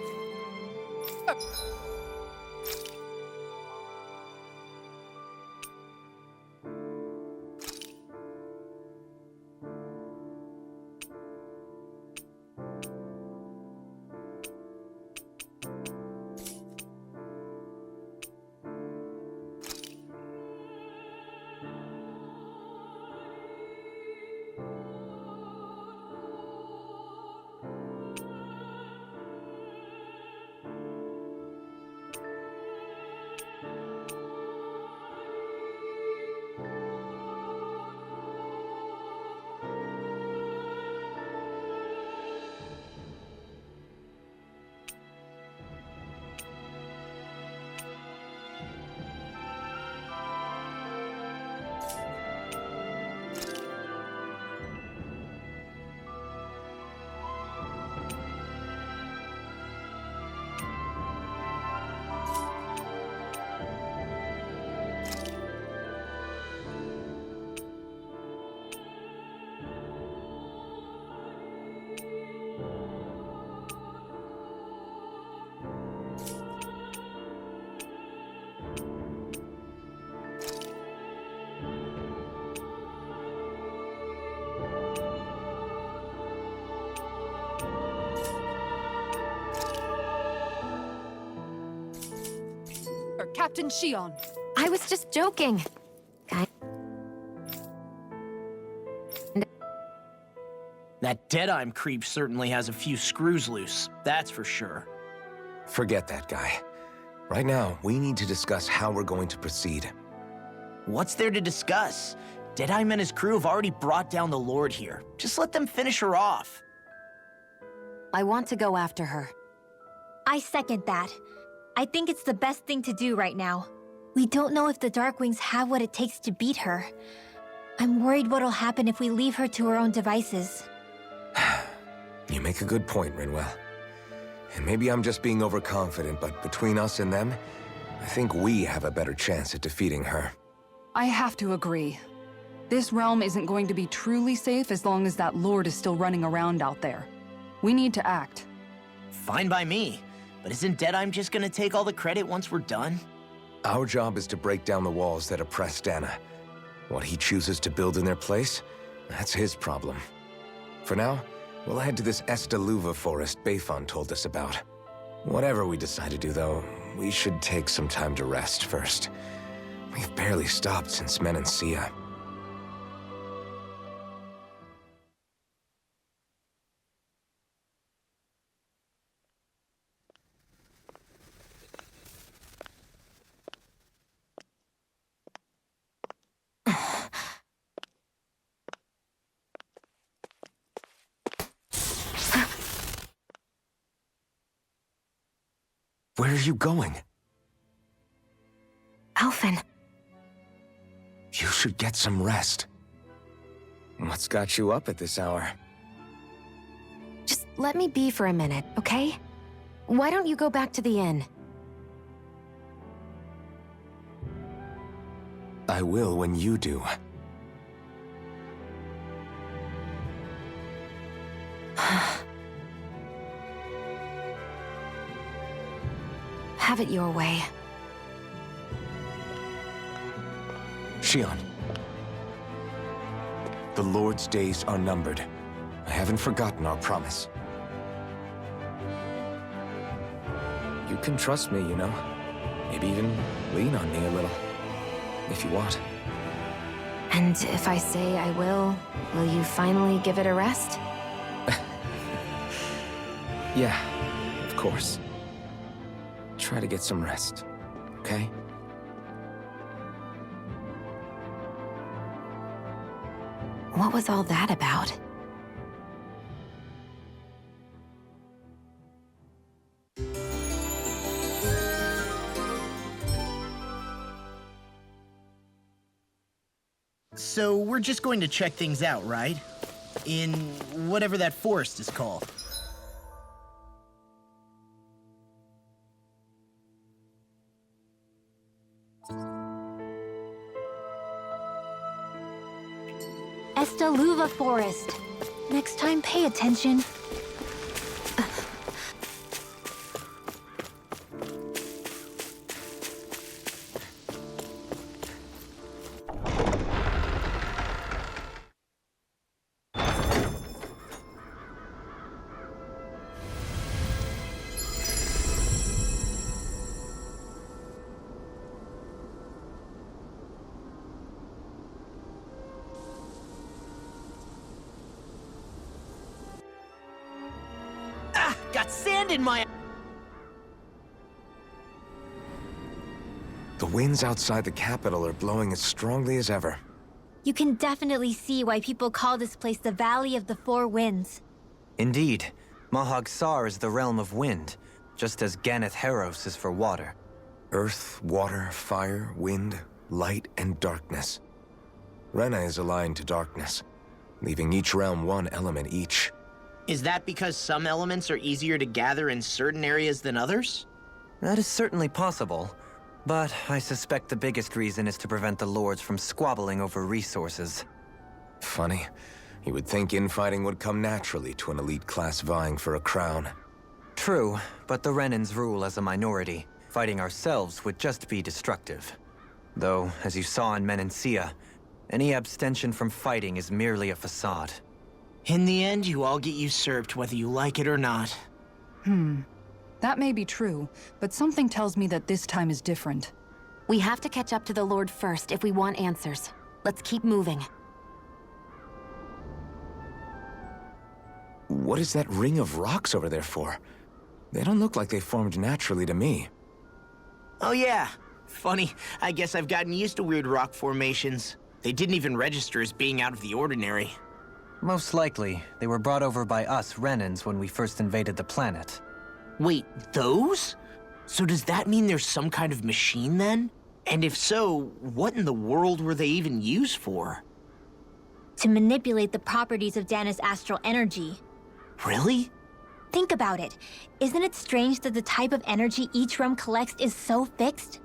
Captain Shion. I was just joking. That Deadeye creep certainly has a few screws loose, that's for sure. Forget that guy. Right now, we need to discuss how we're going to proceed. What's there to discuss? Deadeye and his crew have already brought down the Lord here. Just let them finish her off. I want to go after her. I second that. I think it's the best thing to do right now. We don't know if the Darkwings have what it takes to beat her. I'm worried what'll happen if we leave her to her own devices. You make a good point, Rinwell. And maybe I'm just being overconfident, but between us and them, I think we have a better chance at defeating her. I have to agree. This realm isn't going to be truly safe as long as that Lord is still running around out there. We need to act. Fine by me. But isn't Deadeye just gonna take all the credit once we're done? Our job is to break down the walls that oppress Dana. What he chooses to build in their place, that's his problem. For now, we'll head to this Estaluva forest Beifon told us about. Whatever we decide to do, though, we should take some time to rest first. We've barely stopped since Menancia. Where are you going? Alphen. You should get some rest. What's got you up at this hour? Just let me be for a minute, okay? Why don't you go back to the inn? I will when you do. Have it your way. Shion. The Lord's days are numbered. I haven't forgotten our promise. You can trust me, you know. Maybe even lean on me a little. If you want. And if I say I will you finally give it a rest? Yeah, of course. Try to get some rest, okay? What was all that about? So we're just going to check things out, right? In whatever that forest is called. Estaluva Forest. Next time, pay attention. Got sand in my... The winds outside the capital are blowing as strongly as ever. You can definitely see why people call this place the Valley of the Four Winds. Indeed. Mahag Sar is the realm of wind, just as Ganeth Heros is for water. Earth, water, fire, wind, light, and darkness. Rena is aligned to darkness, leaving each realm one element each. Is that because some elements are easier to gather in certain areas than others? That is certainly possible, but I suspect the biggest reason is to prevent the lords from squabbling over resources. Funny. You would think infighting would come naturally to an elite class vying for a crown. True, but the Renans rule as a minority. Fighting ourselves would just be destructive. Though, as you saw in Menancia, any abstention from fighting is merely a facade. In the end, you all get usurped whether you like it or not. That may be true, but something tells me that this time is different. We have to catch up to the Lord first if we want answers. Let's keep moving. What is that ring of rocks over there for? They don't look like they formed naturally to me. Oh yeah. Funny, I guess I've gotten used to weird rock formations. They didn't even register as being out of the ordinary. Most likely, they were brought over by us Renans when we first invaded the planet. Wait, those? So does that mean there's some kind of machine then? And if so, what in the world were they even used for? To manipulate the properties of Dana's astral energy. Really? Think about it. Isn't it strange that the type of energy each realm collects is so fixed?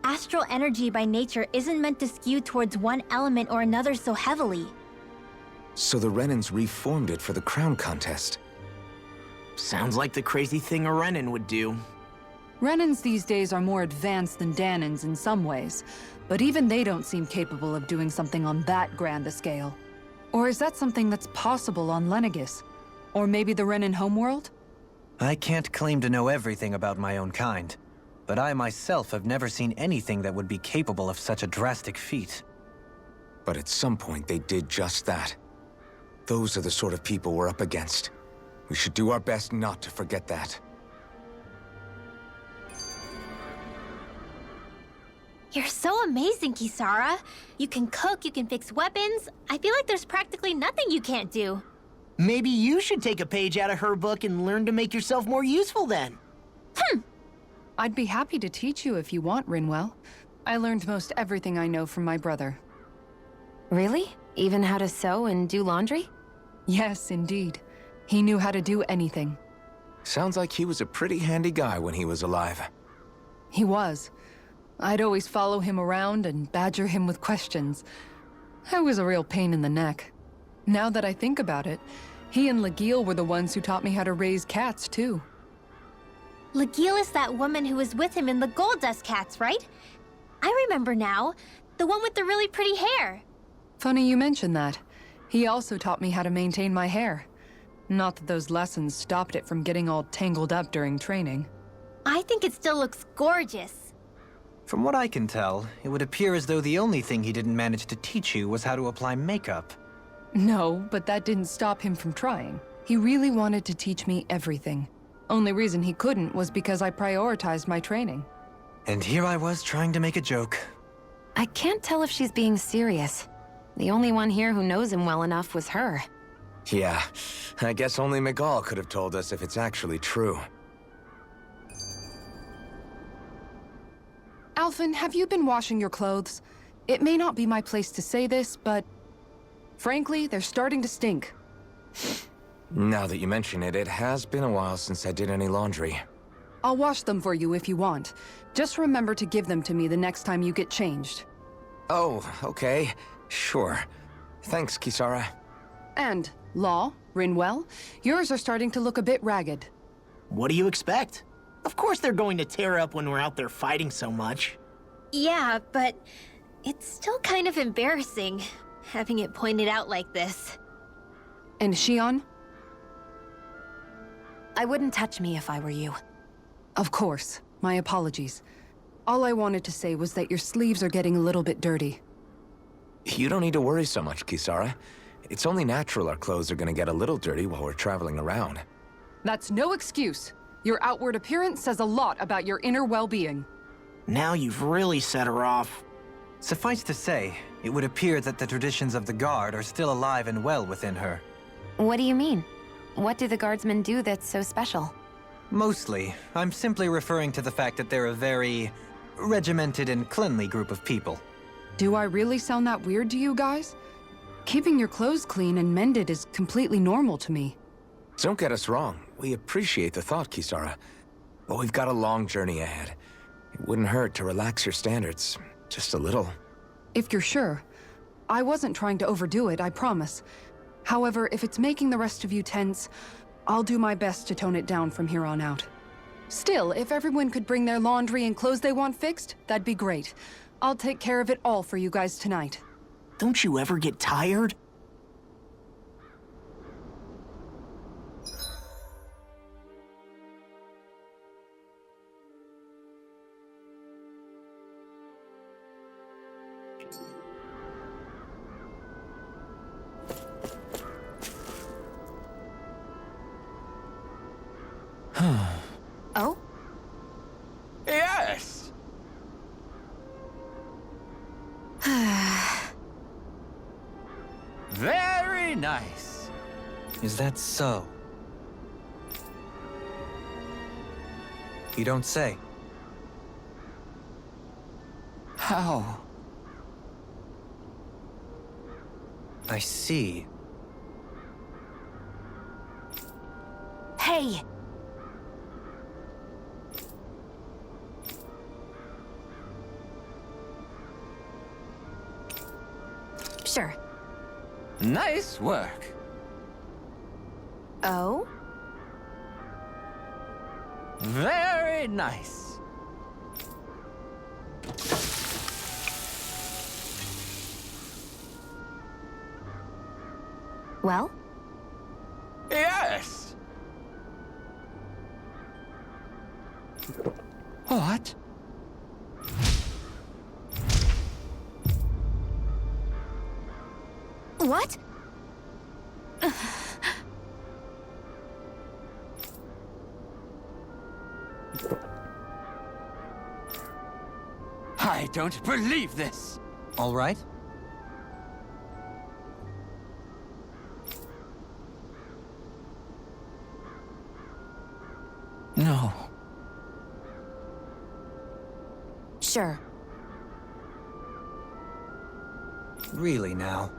Astral energy by nature isn't meant to skew towards one element or another so heavily. So the Renans reformed it for the crown contest. Sounds like the crazy thing a Renan would do. Renans these days are more advanced than Danans in some ways, but even they don't seem capable of doing something on that grand a scale. Or is that something that's possible on Lenegis? Or maybe the Renan homeworld? I can't claim to know everything about my own kind, but I myself have never seen anything that would be capable of such a drastic feat. But at some point they did just that. Those are the sort of people we're up against. We should do our best not to forget that. You're so amazing, Kisara. You can cook, you can fix weapons. I feel like there's practically nothing you can't do. Maybe you should take a page out of her book and learn to make yourself more useful then. I'd be happy to teach you if you want, Rinwell. I learned most everything I know from my brother. Really? Even how to sew and do laundry? Yes, indeed. He knew how to do anything. Sounds like he was a pretty handy guy when he was alive. He was. I'd always follow him around and badger him with questions. I was a real pain in the neck. Now that I think about it, he and Legil were the ones who taught me how to raise cats, too. Legil is that woman who was with him in the Gold Dust Cats, right? I remember now. The one with the really pretty hair. Funny you mention that. He also taught me how to maintain my hair. Not that those lessons stopped it from getting all tangled up during training. I think it still looks gorgeous. From what I can tell, it would appear as though the only thing he didn't manage to teach you was how to apply makeup. No, but that didn't stop him from trying. He really wanted to teach me everything. Only reason he couldn't was because I prioritized my training. And here I was trying to make a joke. I can't tell if she's being serious. The only one here who knows him well enough was her. Yeah, I guess only Miguel could have told us if it's actually true. Alphen, have you been washing your clothes? It may not be my place to say this, but... frankly, they're starting to stink. Now that you mention it, it has been a while since I did any laundry. I'll wash them for you if you want. Just remember to give them to me the next time you get changed. Oh, okay. Sure. Thanks, Kisara. And, Law, Rinwell, yours are starting to look a bit ragged. What do you expect? Of course they're going to tear up when we're out there fighting so much. Yeah, but it's still kind of embarrassing, having it pointed out like this. And Shion? I wouldn't touch me if I were you. Of course. My apologies. All I wanted to say was that your sleeves are getting a little bit dirty. You don't need to worry so much, Kisara. It's only natural our clothes are gonna get a little dirty while we're traveling around. That's no excuse. Your outward appearance says a lot about your inner well-being. Now you've really set her off. Suffice to say, it would appear that the traditions of the Guard are still alive and well within her. What do you mean? What do the guardsmen do that's so special? Mostly, I'm simply referring to the fact that they're a very regimented and cleanly group of people. Do I really sound that weird to you guys? Keeping your clothes clean and mended is completely normal to me. Don't get us wrong. We appreciate the thought, Kisara. But we've got a long journey ahead. It wouldn't hurt to relax your standards. Just a little. If you're sure. I wasn't trying to overdo it, I promise. However, if it's making the rest of you tense, I'll do my best to tone it down from here on out. Still, if everyone could bring their laundry and clothes they want fixed, that'd be great. I'll take care of it all for you guys tonight. Don't you ever get tired? Oh? Yes! Very nice. Is that so? You don't say. How? I see. Hey! Sure. Nice work. Oh? Very nice. Well? Yes! What? What? I don't believe this. All right. No. Sure. Really now.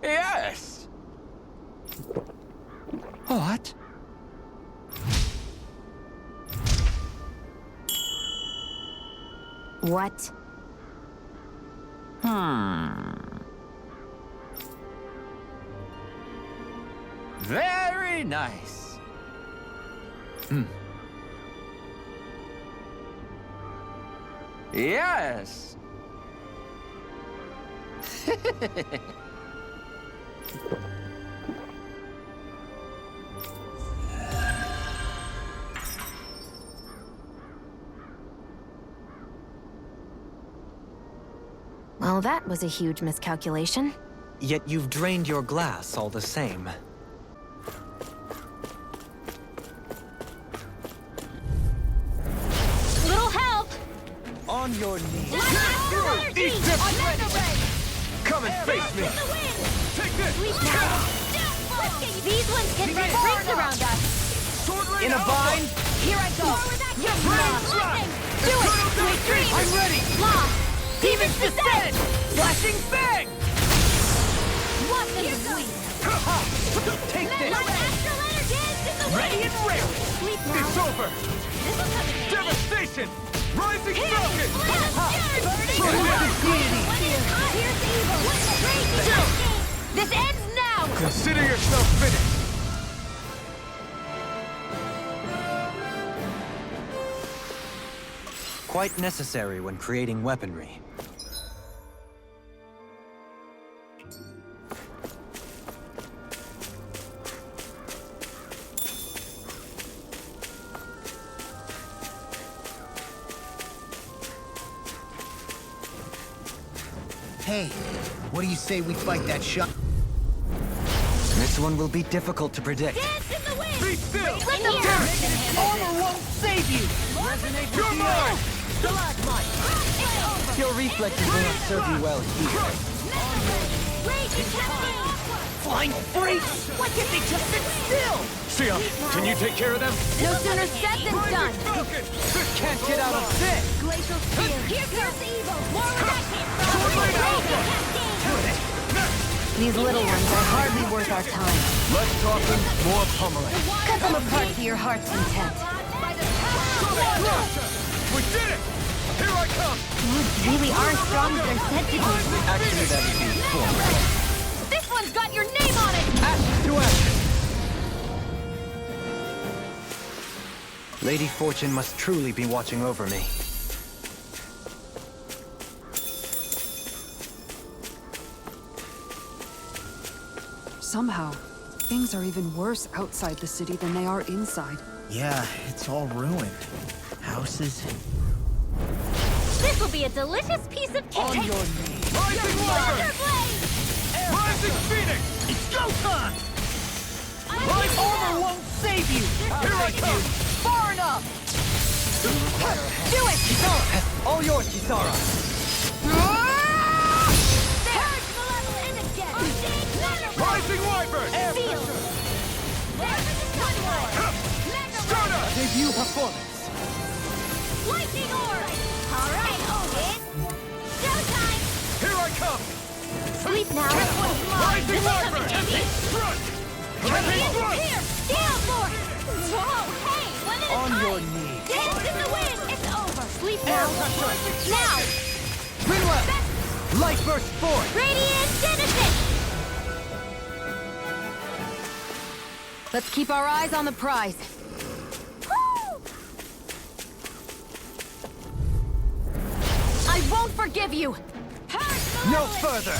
Yes! What? What? Very nice. Yes. Well, that was a huge miscalculation. Yet you've drained your glass all the same. Little help! On your knees. Eat this! Come and face me. Take this. These ones can run rings around us. In a bind. Here I go. You're Lightning. Do it! Sweet dreams! I'm ready. Law! Demons descend. Flashing bang. Watch them sweep! Take this. Extra letter dance in the Ready and ready. Sleep now. It's over. This'll come in handy. Devastation. Rising falcon. Here's evil. This ends now! Consider yourself finished. Quite necessary when creating weaponry. Hey, what do you say we fight that shot? This one will be difficult to predict. Dance in the wind! Be still! Let them Armor won't save you! You're mine! Your reflexes will not serve you well here. Raging cascade! Flying freaks! Why can't they just sit still? Sia, can you take care of them? No sooner said than done! Falcon! Can't get out of this! Glacial spear! Here comes evil! More cascade! These little ones are hardly worth our time. Less talking, more pummeling. Cut them apart to your heart's content. We did it! Here I come! Dudes really are as strong as they're said to be. Actually, that would be formal. This one's got your name on it! Action to action! Lady Fortune must truly be watching over me. Somehow, things are even worse outside the city than they are inside. Yeah, it's all ruined. Houses. This will be a delicious piece of cake! On your knees! Rising Wyvern! Rising Phoenix! It's go time! My armor won't save you! Here I come! Far enough! Do it! Kisara! All yours, Kisara! Purge malevolent again! Rising Wyvern! Air Feel! One more! Stunner! Debut performance! Lightning orb! Alright, Odin! Showtime! Here I come! Sleep now! Rising Wyvern! Front! Here! Gale Force! Whoa, hey! One at a On time! your knees! Dance in the wind! It's over! Sleep now! Now! Rinwell! Light burst forth! Radiant Genesis! Let's keep our eyes on the prize. Woo! I won't forgive you! No further!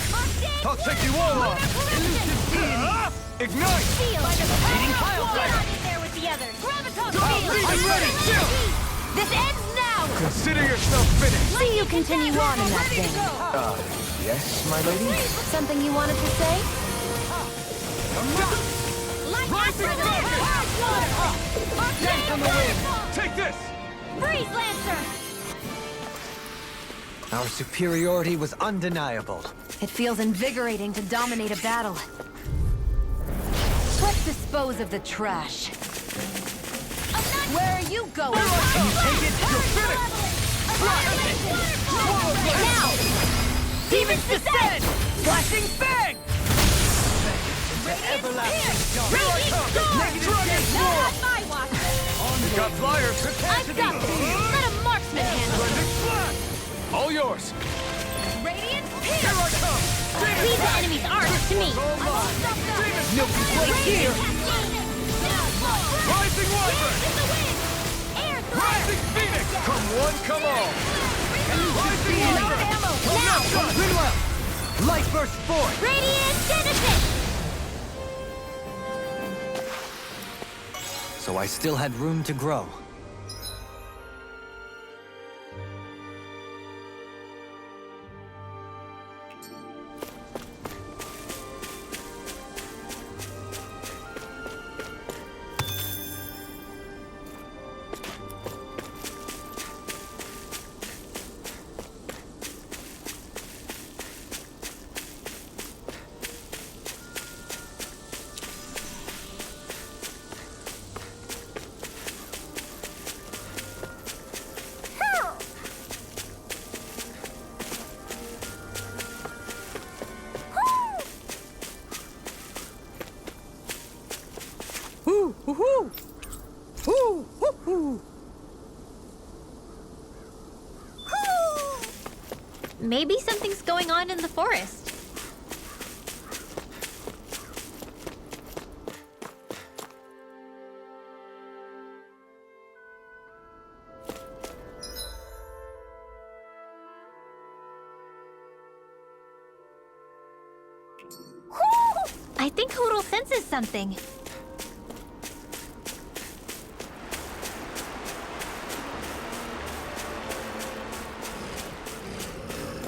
Toxic Warlock! Elusive deity! Ignite! Feel! Eating pile Get driver! on in there with the others! Graviton! I'm ready! Chill! This ends now! Consider yourself finished! See you continue on in that thing. Yes, my lady? Something you wanted to say? Rising Falcon! Dance on the wind! Take this! Freeze Lancer! Our superiority was undeniable. It feels invigorating to dominate a battle. Let's dispose of the trash. Where are you going? Take it! You're finished! Now! Demons descend! Flashing bang! Everlasting Here I come! Negative Dragon Roar! My watch! You got flyers! I've got this! Let a marksman handle it! Splendid flash! All yours! Radiant Here I come! Leave the enemy's arms to me! Milky Way here! Rising Wyvern! Rising Phoenix! Come one, come all! Rising Wyvern! Now! Rinwell! Light burst forth! Radiant Genesis! so I still had room to grow. Maybe something's going on in the forest. I think Hoodle senses something.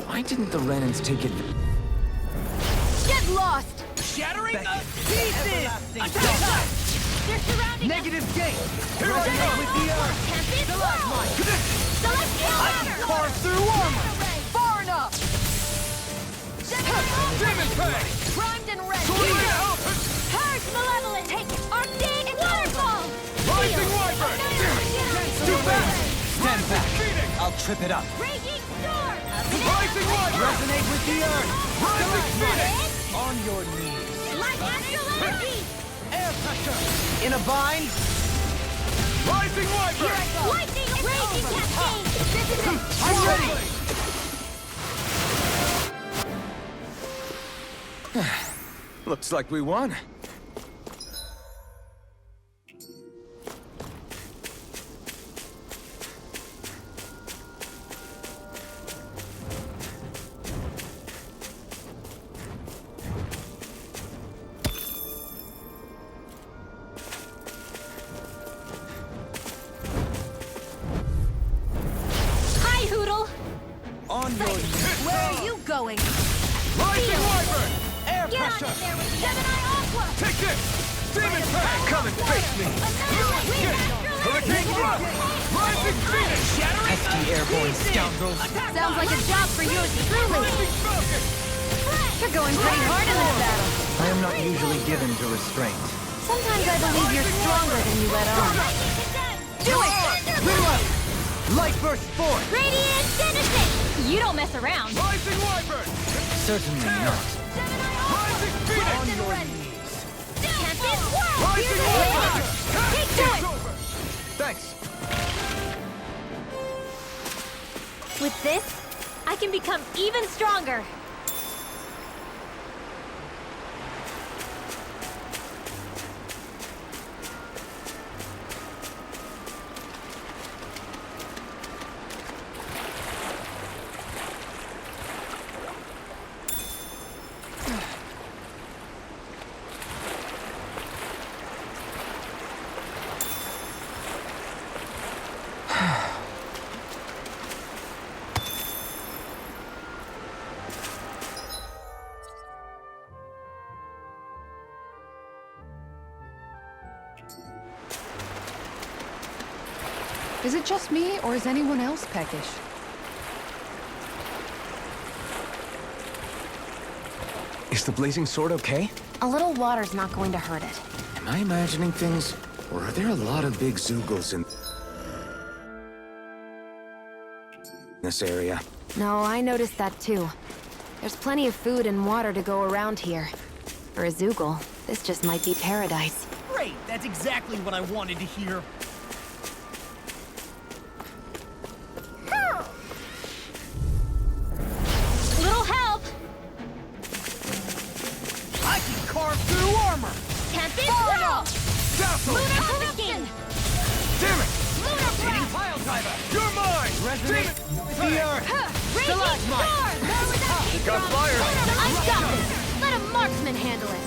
Why didn't the Renans take it? Get lost! Shattering the pieces! Attack! They're surrounding Negative gate! Here I go with the earth! Celestial I can carve through armor! Far enough! Demon Prey! Primed and ready! Purge Malevolent! Take it! Arcade Waterfall! Rising Wyvern! Too fast! Stand back. I'll trip it up. Raging Storm! Rising Wyvern! Resonate with the earth! Rising Phoenix! On your knees. Light Astral Energy! Air pressure! In a bind? Rising Wyvern! Lightning Raging Cascade! This is it! I'm ready! Looks like we won. Hi, Hoodle! On your knees! Where are you going? Rising Wyvern! Air Get on pressure! in there with Gemini Aqua! Take this! Demon Prey! Come and face me! Hurricane Thrust! Rising Phoenix! Shattering Pesky airborne scoundrels. Sounds like a job for yours truly. Rising Falcon! You're going pretty hard in this battle. I am not usually given to restraint. Sometimes I believe you're stronger than you let on. Do it! Reload! Light burst forth! Radiant Genesis! You don't mess around. Rising Wyvern! Certainly not. Rising Phoenix! On your knees. Tempest Whirl! Rising Wyvern! Take to it! Thanks. With this, I can become even stronger. Is it just me, or is anyone else peckish? Is the blazing sword okay? A little water's not going to hurt it. Am I imagining things? Or are there a lot of big Zoogles in this area? No, I noticed that too. There's plenty of food and water to go around here. For a Zoogle, this just might be paradise. Great! That's exactly what I wanted to hear. Little help! I can carve through armor! Tempest Whirl! Dazzle! Lunar Corruption! Damn it! Lunar Hitting Breath! pile driver! You're mine! Resonate with the earth! Raging Storm! Got fire! Unstoppable! Let a marksman handle it!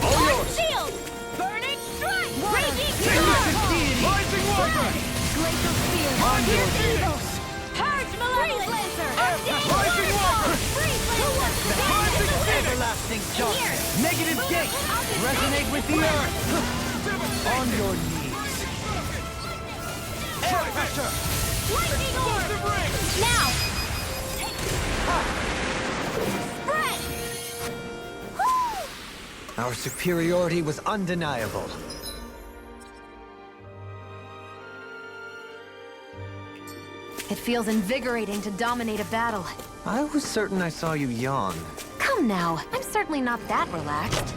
All yours! Shield! Burning Strike! Raging On your evil! Purge malevolence! Rising Walker! Rising Everlasting darkness! Negative gate! Resonate with the earth! On your knees! Air pressure! Lightning orb! Now! Spread! Woo! Our superiority was undeniable. It feels invigorating to dominate a battle. I was certain I saw you yawn. Come now, I'm certainly not that relaxed.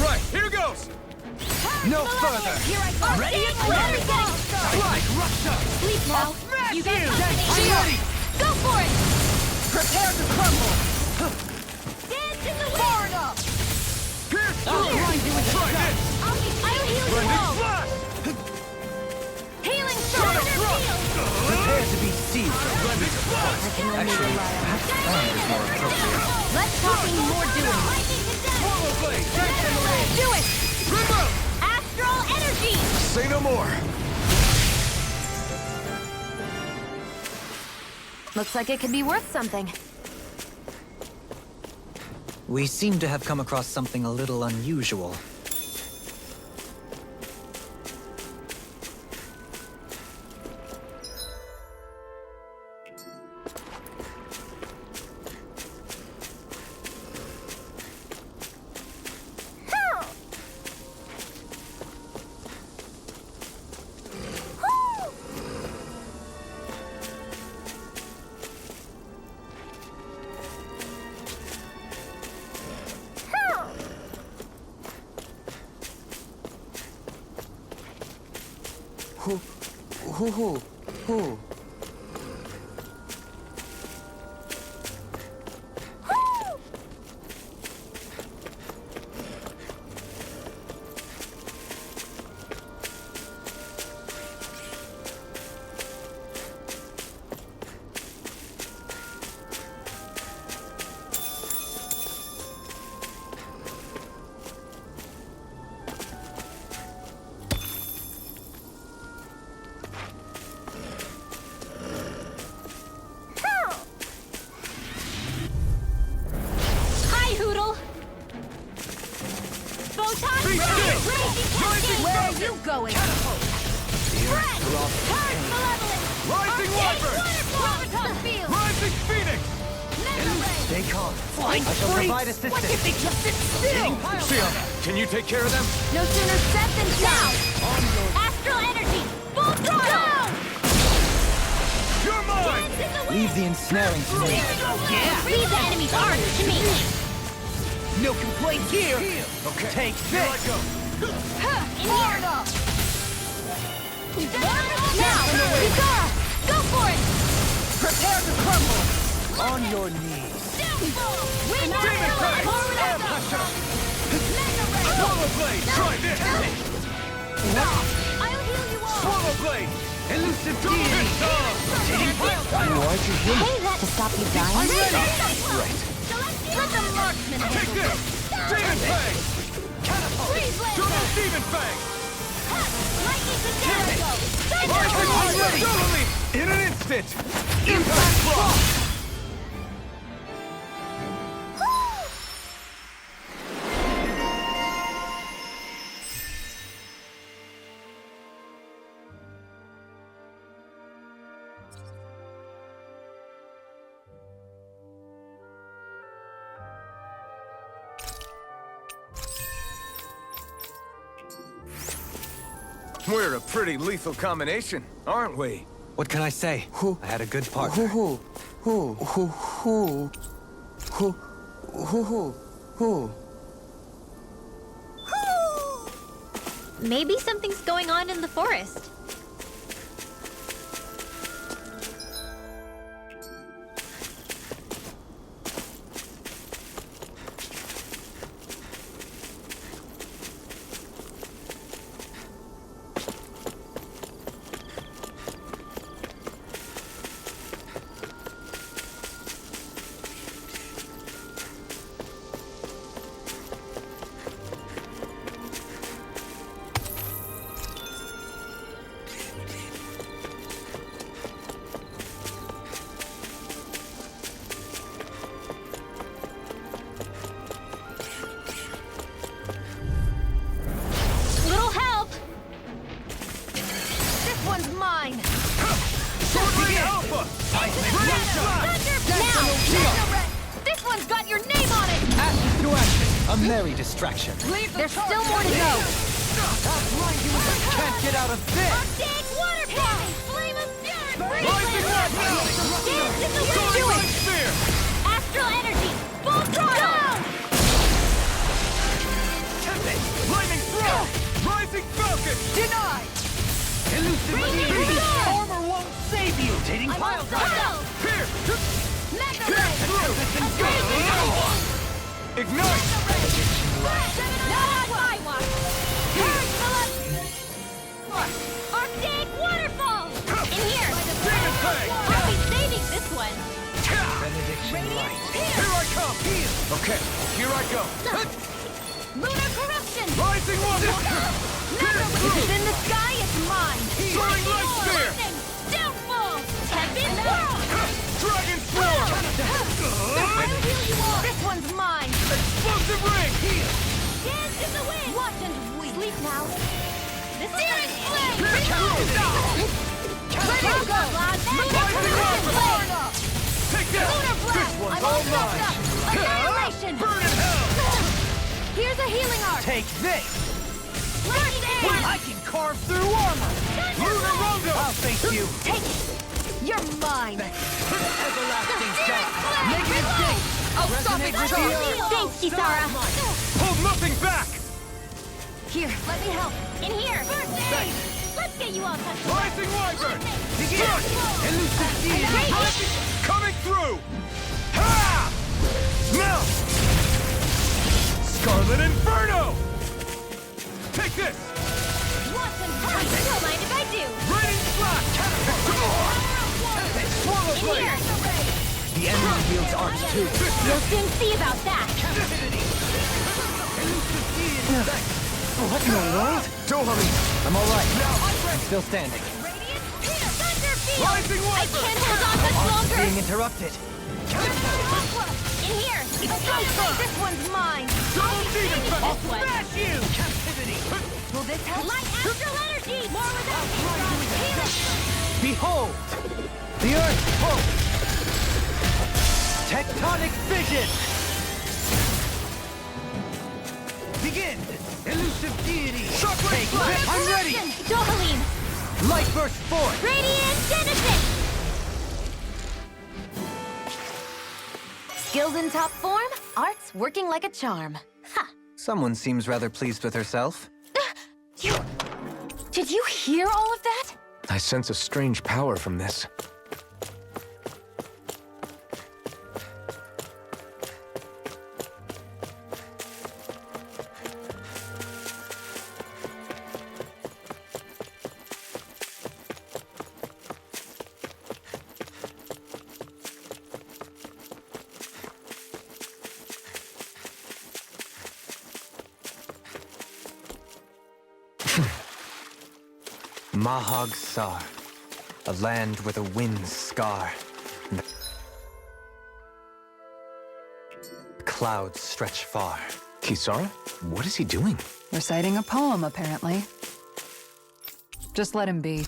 Right, here goes! No further! Here I come! Ready and ready! Strike, Russia! Sleep now! Smash You got you! company! I'm ready! Go for it! Prepare to crumble! Dance in the wind! Far enough! Pierce Here! through! Try this! I'll heal you Blending all! slash! Healing shot! Prepare to be seized! Blending slash! Let's talking more doing! Swallow blade! Do it! Remote! Astral energy! Say no more. Looks like it could be worth something. We seem to have come across something a little unusual. Hi, Hoodle! Photon Where are you going? Spread! Purge malevolence! Rising Wyvern! Photon field! Rising Phoenix! Mega ray! Stay calm. Flying I shall freaks! provide Why assistance. can't they just sit still? Sion, can you take care of them? No sooner set than down! Astral energy! Full throttle! You're mine! Dance in the wind! Leave the ensnaring to me. Yeah! Leave the enemy's arms to me! No complaints here! Okay. Take this! Here I go! In here! Now! Yukara! Go for it! Prepare to crumble! On your knees! Wind Demon Crash! Forward Air up! pressure! Mega ray! Swallow blade! Try this! I'll heal you all! Swallow blade! Elusive deity! Hey, that to stop you dying? I'm ready! Right. Let the marksman Take this! Demon Fang! Catapult! Freeze laser! Double Demon Fang! Lightning to Jericho! I'm ready! In an instant! Impact block! We're a pretty lethal combination, aren't we? What can I say? I had a good partner. Maybe something's going on in the forest. A merry distraction. There's still more to go. Can't get out of this! Big waterfall! Flame of fury! Rising waterfall! Dance in the wind! Do it! Spear! Astral energy! Full throttle! Tempest! Lightning throw! Rising falcon! Denied! Elusive Radiant immunity! sword! Armor won't save you! Rotating I'm pile on driver! Here! Mega Here! Ray! Through! Amazing! Ignite! Not on my watch! Courage, Philip! Arctic waterfall! In here! Demon Fang! I'll be saving this one! Benediction light. Here I come! Okay, here I go! Lunar corruption! Rising water! If it's in the sky, it's mine! Soaring light spear! Lightning! Downfall! Tempest whirl! Dragon sword! I'll heal you all! This one's mine! Explosive ring! Dance in the wind! Watch and weep! Sleep now! This is flame! Here comes the Let it go! Lunar corruption blade! Take that! Lunar blast! This one's I'm all all knocked mine! up! Annihilation! Burn in hell! Here's a healing arc! Take this! Lightning air! I can carve through armor! Lunar Rondo! I'll face you! Take it! You're mine! Everlasting death! Negative date! Oh, stop it, Joe! Thanks, Kisara! Hold nothing back! Here, let me help! In here! First aid! Let's get you all touched up! Rising Wyvern! Begin! Elusive Annihilation! Coming through! Ha! Melt! Scarlet Inferno! Take this! Watch and hurry! Don't mind if I do! Raining Flash! Swallow In Blade! here! The enemy wields arms too. You'll soon see about that! What in the world? Dohali! I'm alright. I'm still standing. Radiant Spear! Thunder Field! Rising I Wyvern! can't hold on much longer! Being interrupted. In here! This one's mine! Double Demon This Fang! one! Smash you! Captivity! Will this help? Light astral energy! More without healing! Behold! The earth pulse! Tectonic vision! Begin! Elusive deity! Shockwave Flash! I'm ready! Dohaline! Light burst forth! Radiant Genesis! Skills in top form, art's working like a charm. Ha! Someone seems rather pleased with herself. Did you hear all of that? I sense a strange power from this. Mahag Sar, a land where the winds scar, and the clouds stretch far. Kisara? What is he doing? Reciting a poem, apparently. Just let him be.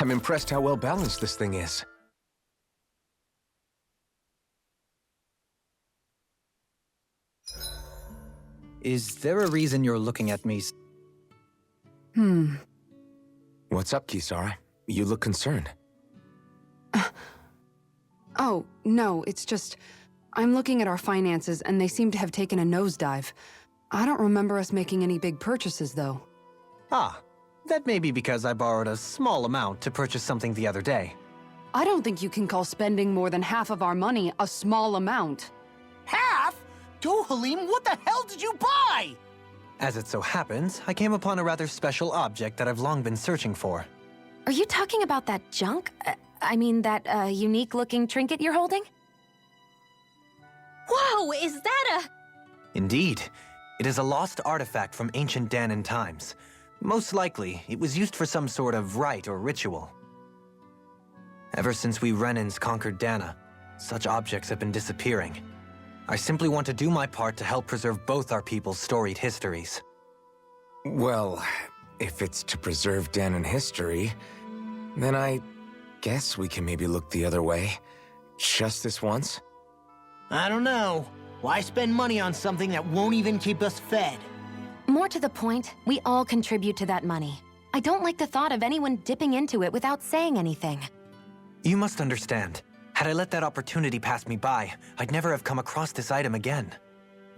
I'm impressed how well balanced this thing is. Is there a reason you're looking at me? What's up, Kisara? You look concerned. Oh, no, it's just... I'm looking at our finances and they seem to have taken a nosedive. I don't remember us making any big purchases, though. Ah, that may be because I borrowed a small amount to purchase something the other day. I don't think you can call spending more than half of our money a small amount. Half? Dohalim, what the hell did you buy? As it so happens, I came upon a rather special object that I've long been searching for. Are you talking about that junk? I mean, that unique-looking trinket you're holding? Whoa, is that a... Indeed. It is a lost artifact from ancient Danan times. Most likely, it was used for some sort of rite or ritual. Ever since we Renins conquered Dana, such objects have been disappearing. I simply want to do my part to help preserve both our people's storied histories. Well, if it's to preserve Danan history, then I guess we can maybe look the other way. Just this once? I don't know. Why spend money on something that won't even keep us fed? More to the point, we all contribute to that money. I don't like the thought of anyone dipping into it without saying anything. You must understand. Had I let that opportunity pass me by, I'd never have come across this item again.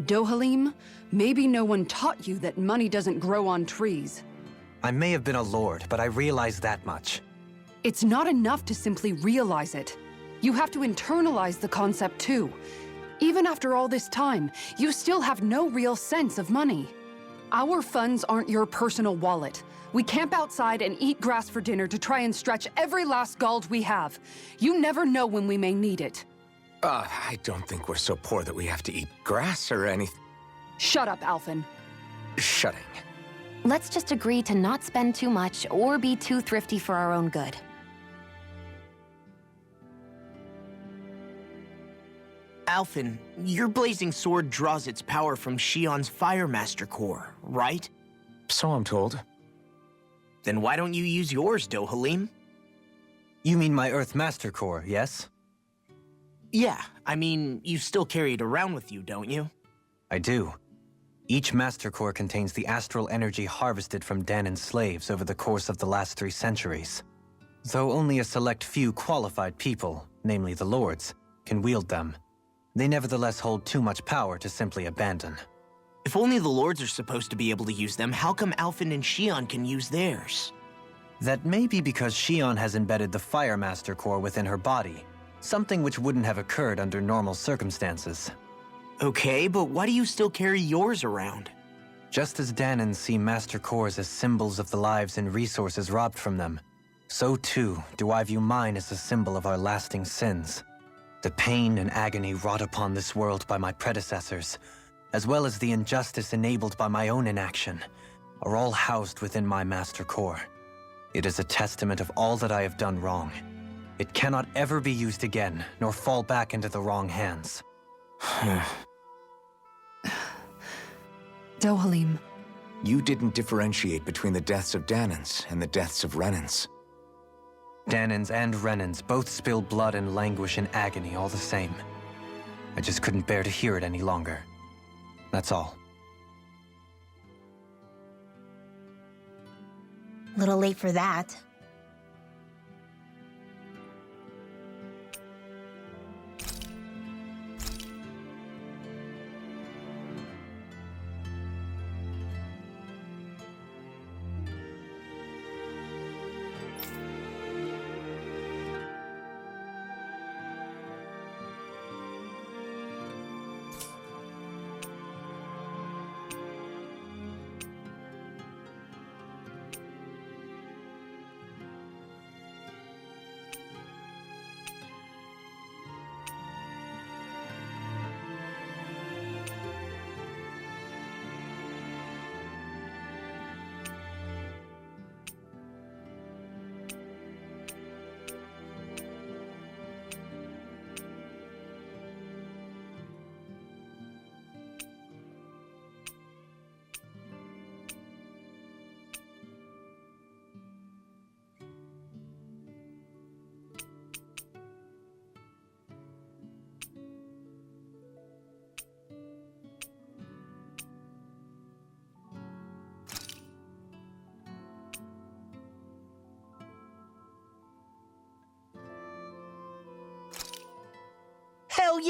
Dohalim, maybe no one taught you that money doesn't grow on trees. I may have been a lord, but I realize that much. It's not enough to simply realize it. You have to internalize the concept too. Even after all this time, you still have no real sense of money. Our funds aren't your personal wallet. We camp outside and eat grass for dinner to try and stretch every last gold we have. You never know when we may need it. I don't think we're so poor that we have to eat grass or anything. Shut up, Alphen. Shutting. Let's just agree to not spend too much or be too thrifty for our own good. Alphen, your blazing sword draws its power from Shion's Fire Master core, right? So I'm told. Then why don't you use yours, Dohalim? You mean my Earth Master Core, yes? Yeah, I mean, you still carry it around with you, don't you? I do. Each Master Core contains the astral energy harvested from Danan's slaves over the course of the last 3 centuries. Though only a select few qualified people, namely the Lords, can wield them, they nevertheless hold too much power to simply abandon. If only the Lords are supposed to be able to use them, how come Alphen and Shion can use theirs? That may be because Shion has embedded the Fire Master Core within her body, something which wouldn't have occurred under normal circumstances. Okay, but why do you still carry yours around? Just as Danans see Master Cores as symbols of the lives and resources robbed from them, so too do I view mine as a symbol of our lasting sins. The pain and agony wrought upon this world by my predecessors, as well as the injustice enabled by my own inaction, are all housed within my Master Core. It is a testament of all that I have done wrong. It cannot ever be used again, nor fall back into the wrong hands. Dohalim. You didn't differentiate between the deaths of Danans and the deaths of Renins. Danans and Renins both spill blood and languish in agony all the same. I just couldn't bear to hear it any longer. That's all. Little late for that.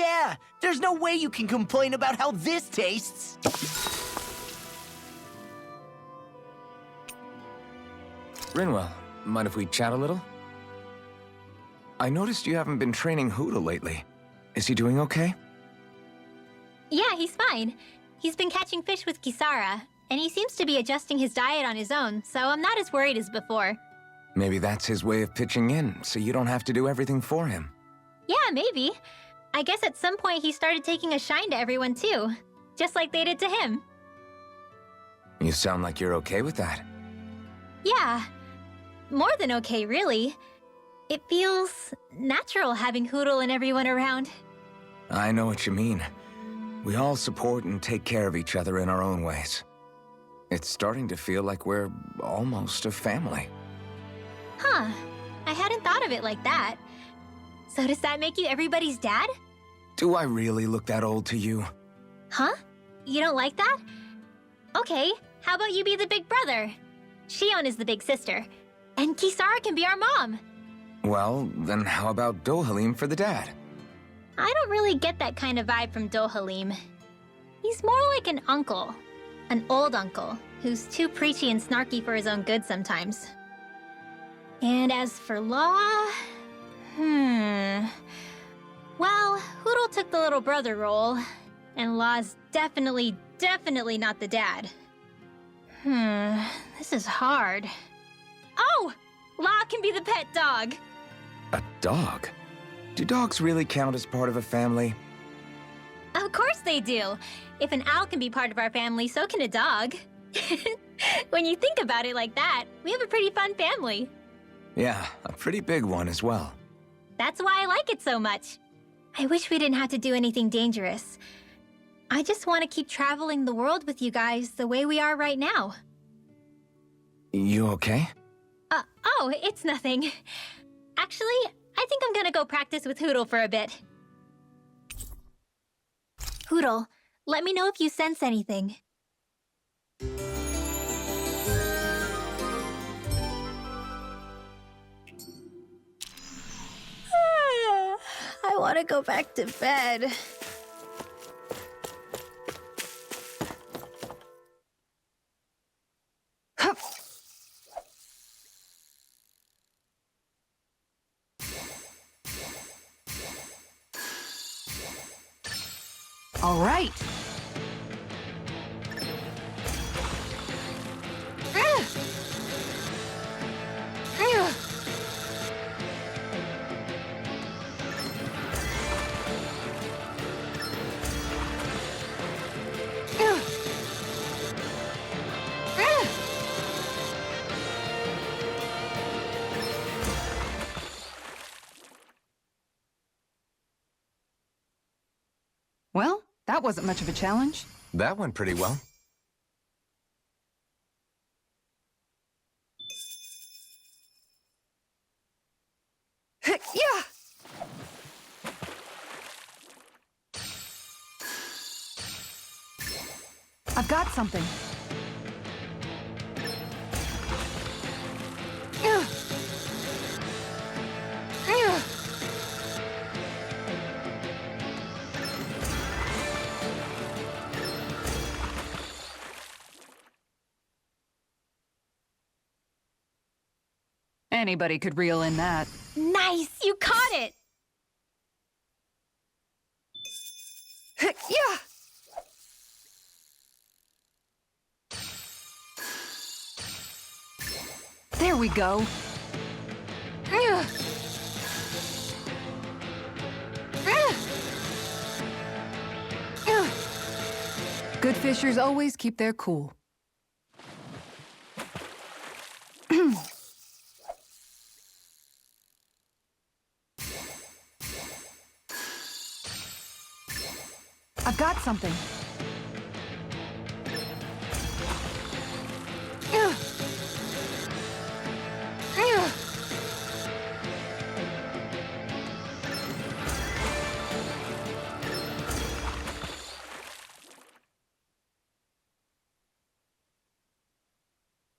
yeah! There's no way you can complain about how this tastes! Rinwell, mind if we chat a little? I noticed you haven't been training Hoodle lately. Is he doing okay? Yeah, he's fine. He's been catching fish with Kisara, and he seems to be adjusting his diet on his own, so I'm not as worried as before. Maybe that's his way of pitching in, so you don't have to do everything for him. Yeah, maybe. I guess at some point he started taking a shine to everyone too, just like they did to him. You sound like you're okay with that. Yeah. More than okay, really. It feels natural having Hoodle and everyone around. I know what you mean. We all support and take care of each other in our own ways. It's starting to feel like we're almost a family. Huh. I hadn't thought of it like that. So does that make you everybody's dad? Do I really look that old to you? Huh? You don't like that? Okay, how about you be the big brother? Shion is the big sister. And Kisara can be our mom. Well, then how about Dohalim for the dad? I don't really get that kind of vibe from Dohalim. He's more like an uncle. An old uncle, who's too preachy and snarky for his own good sometimes. And as for Law... Well, Hoodle took the little brother role, and Law's definitely not the dad. This is hard. Oh! Law can be the pet dog! A dog? Do dogs really count as part of a family? Of course they do! If an owl can be part of our family, so can a dog. When you think about it like that, we have a pretty fun family. Yeah, a pretty big one as well. That's why I like it so much. I wish we didn't have to do anything dangerous. I just want to keep traveling the world with you guys the way we are right now. You okay? Oh, it's nothing. Actually, I think I'm gonna go practice with Hoodle for a bit. Hoodle, let me know if you sense anything. I want to go back to bed. All right. Well, that wasn't much of a challenge. That went pretty well. Yeah. I've got something. Anybody could reel in that. Nice! You caught it! Yeah. There we go. Good fishers always keep their cool. I've got something.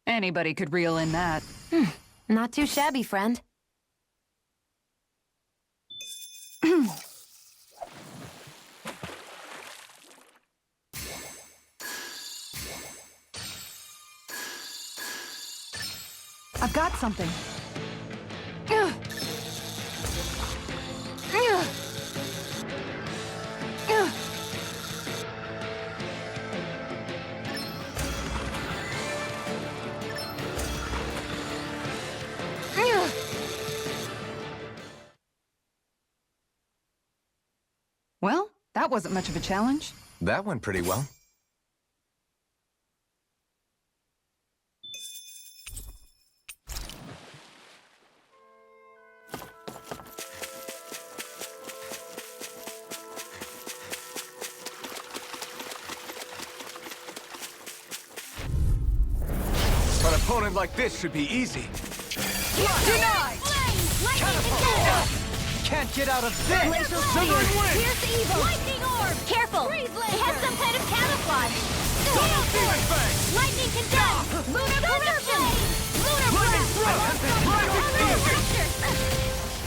Anybody could reel in that. Not too shabby, friend. I've got something. Well, that wasn't much of a challenge. That went pretty well. An opponent like this should be easy. Denied! Can't get out of this! Glacial Spear! Here's the evil! Lightning Orb! Careful! It has some kind of camouflage! Lightning Condemn! Lunar Corruption! Lunar Blast!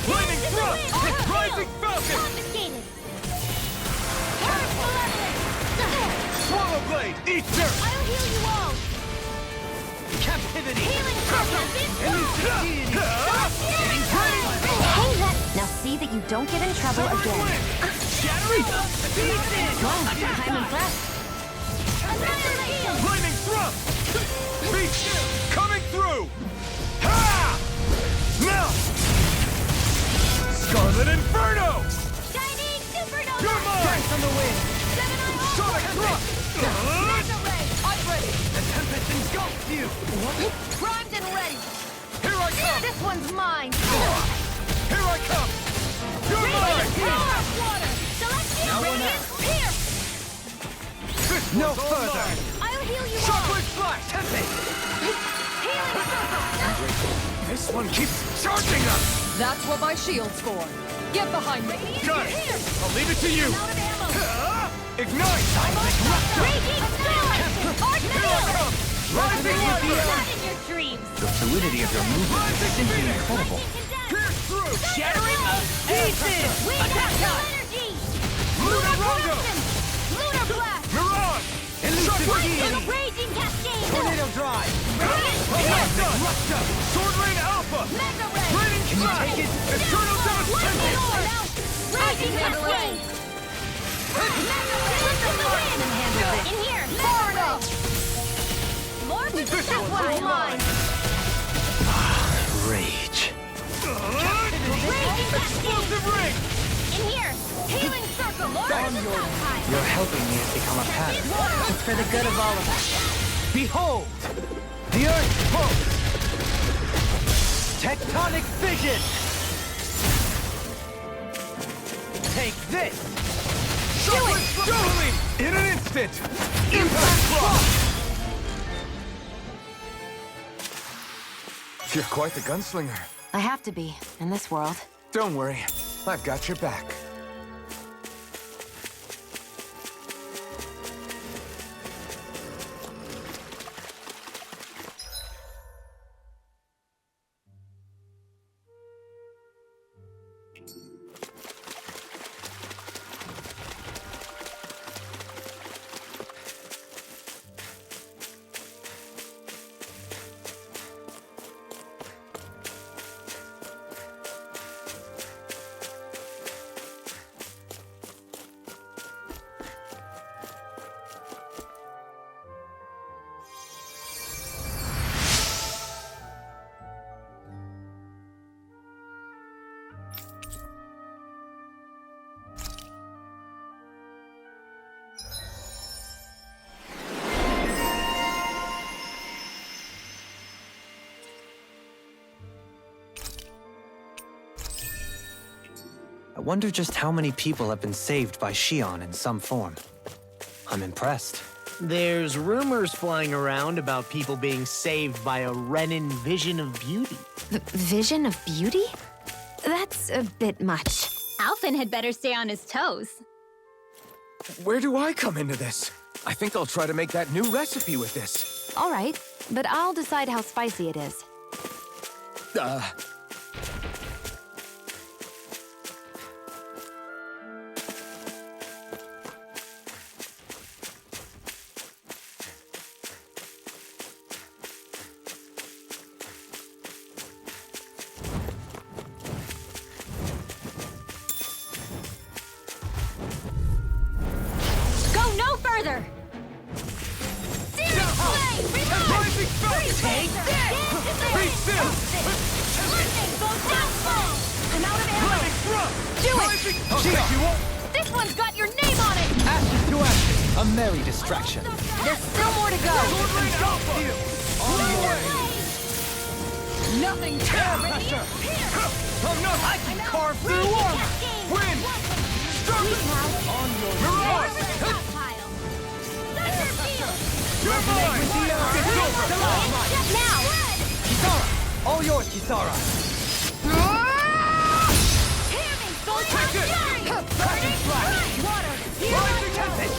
Lightning Thrust! Rising Falcon! Confiscated! Current Malevolence! Swallow Blade! Eat dirt! I'll heal you all! Captivity! Healing Circle! Now see that you don't get in trouble again. Shattering! Wow, I'm impressed. Lightning Thrust! Beach! Coming through! Ha! Now! Scarlet Inferno! Shining Supernova! You're mine! Dance on the wind! Sonic Thrust! Mega Ray! I'm ready! The Tempest engulfs you! Primed and ready! Here I come! This one's mine! Here I come! You're mine! Power of water! Celestial Radiance Pierce! No further! I'll heal you all! Shockwave Flash! Tempest! Healing Circle! This one keeps charging us! That's what my shield's for. Get behind me. Got it! I'll leave it to you! Out of ammo! Ignite! Raging Storm! Arch Here I come! Rising Not Lightning! in your dreams! The fluidity of your movement is simply incredible. Pierce through! Shattering pieces! Attack energy! Lunar Rondo! Lunar Blast! Mirage! Lightning Raging Cascade! Tornado Drive! Brilliant Rupture! Sword Rain Alpha! Mega Ray! Raining Can you Flash! take it? Eternal Lightning Devastation! Orb! Raging Cascade! Mega Ray! Slip the wind! In here! Far enough! More than This that one's one's mine! Rage. Raging Cascade! Explosive Ring! In here! Healing Circle! More than the South You're helping me become a pattern. It's for the good of all of us. Behold! The Earth pulse! Tectonic Vision! Take this! Shockwave in an instant! Impact Block! You're quite the gunslinger. I have to be, in this world. Don't worry, I've got your back. I wonder just how many people have been saved by Shion in some form. I'm impressed. There's rumors flying around about people being saved by a Renin vision of beauty. Vision of beauty? That's a bit much. Alphen had better stay on his toes. Where do I come into this? I think I'll try to make that new recipe with this. All right, but I'll decide how spicy it is. Take this! Be still! I'm out of ammo. Do it! I'll take you up! This one's got your name on it! Ashes to ashes. A merry distraction. There's still more to go. On the way! Nothing Air pressure! Oh no! I can carve through armor! Win! Stop it! On your mirage! You're mine! It's over! Now! Kisara! All yours, Kisara. Take it! Dragon flash! Water! Rising tempest!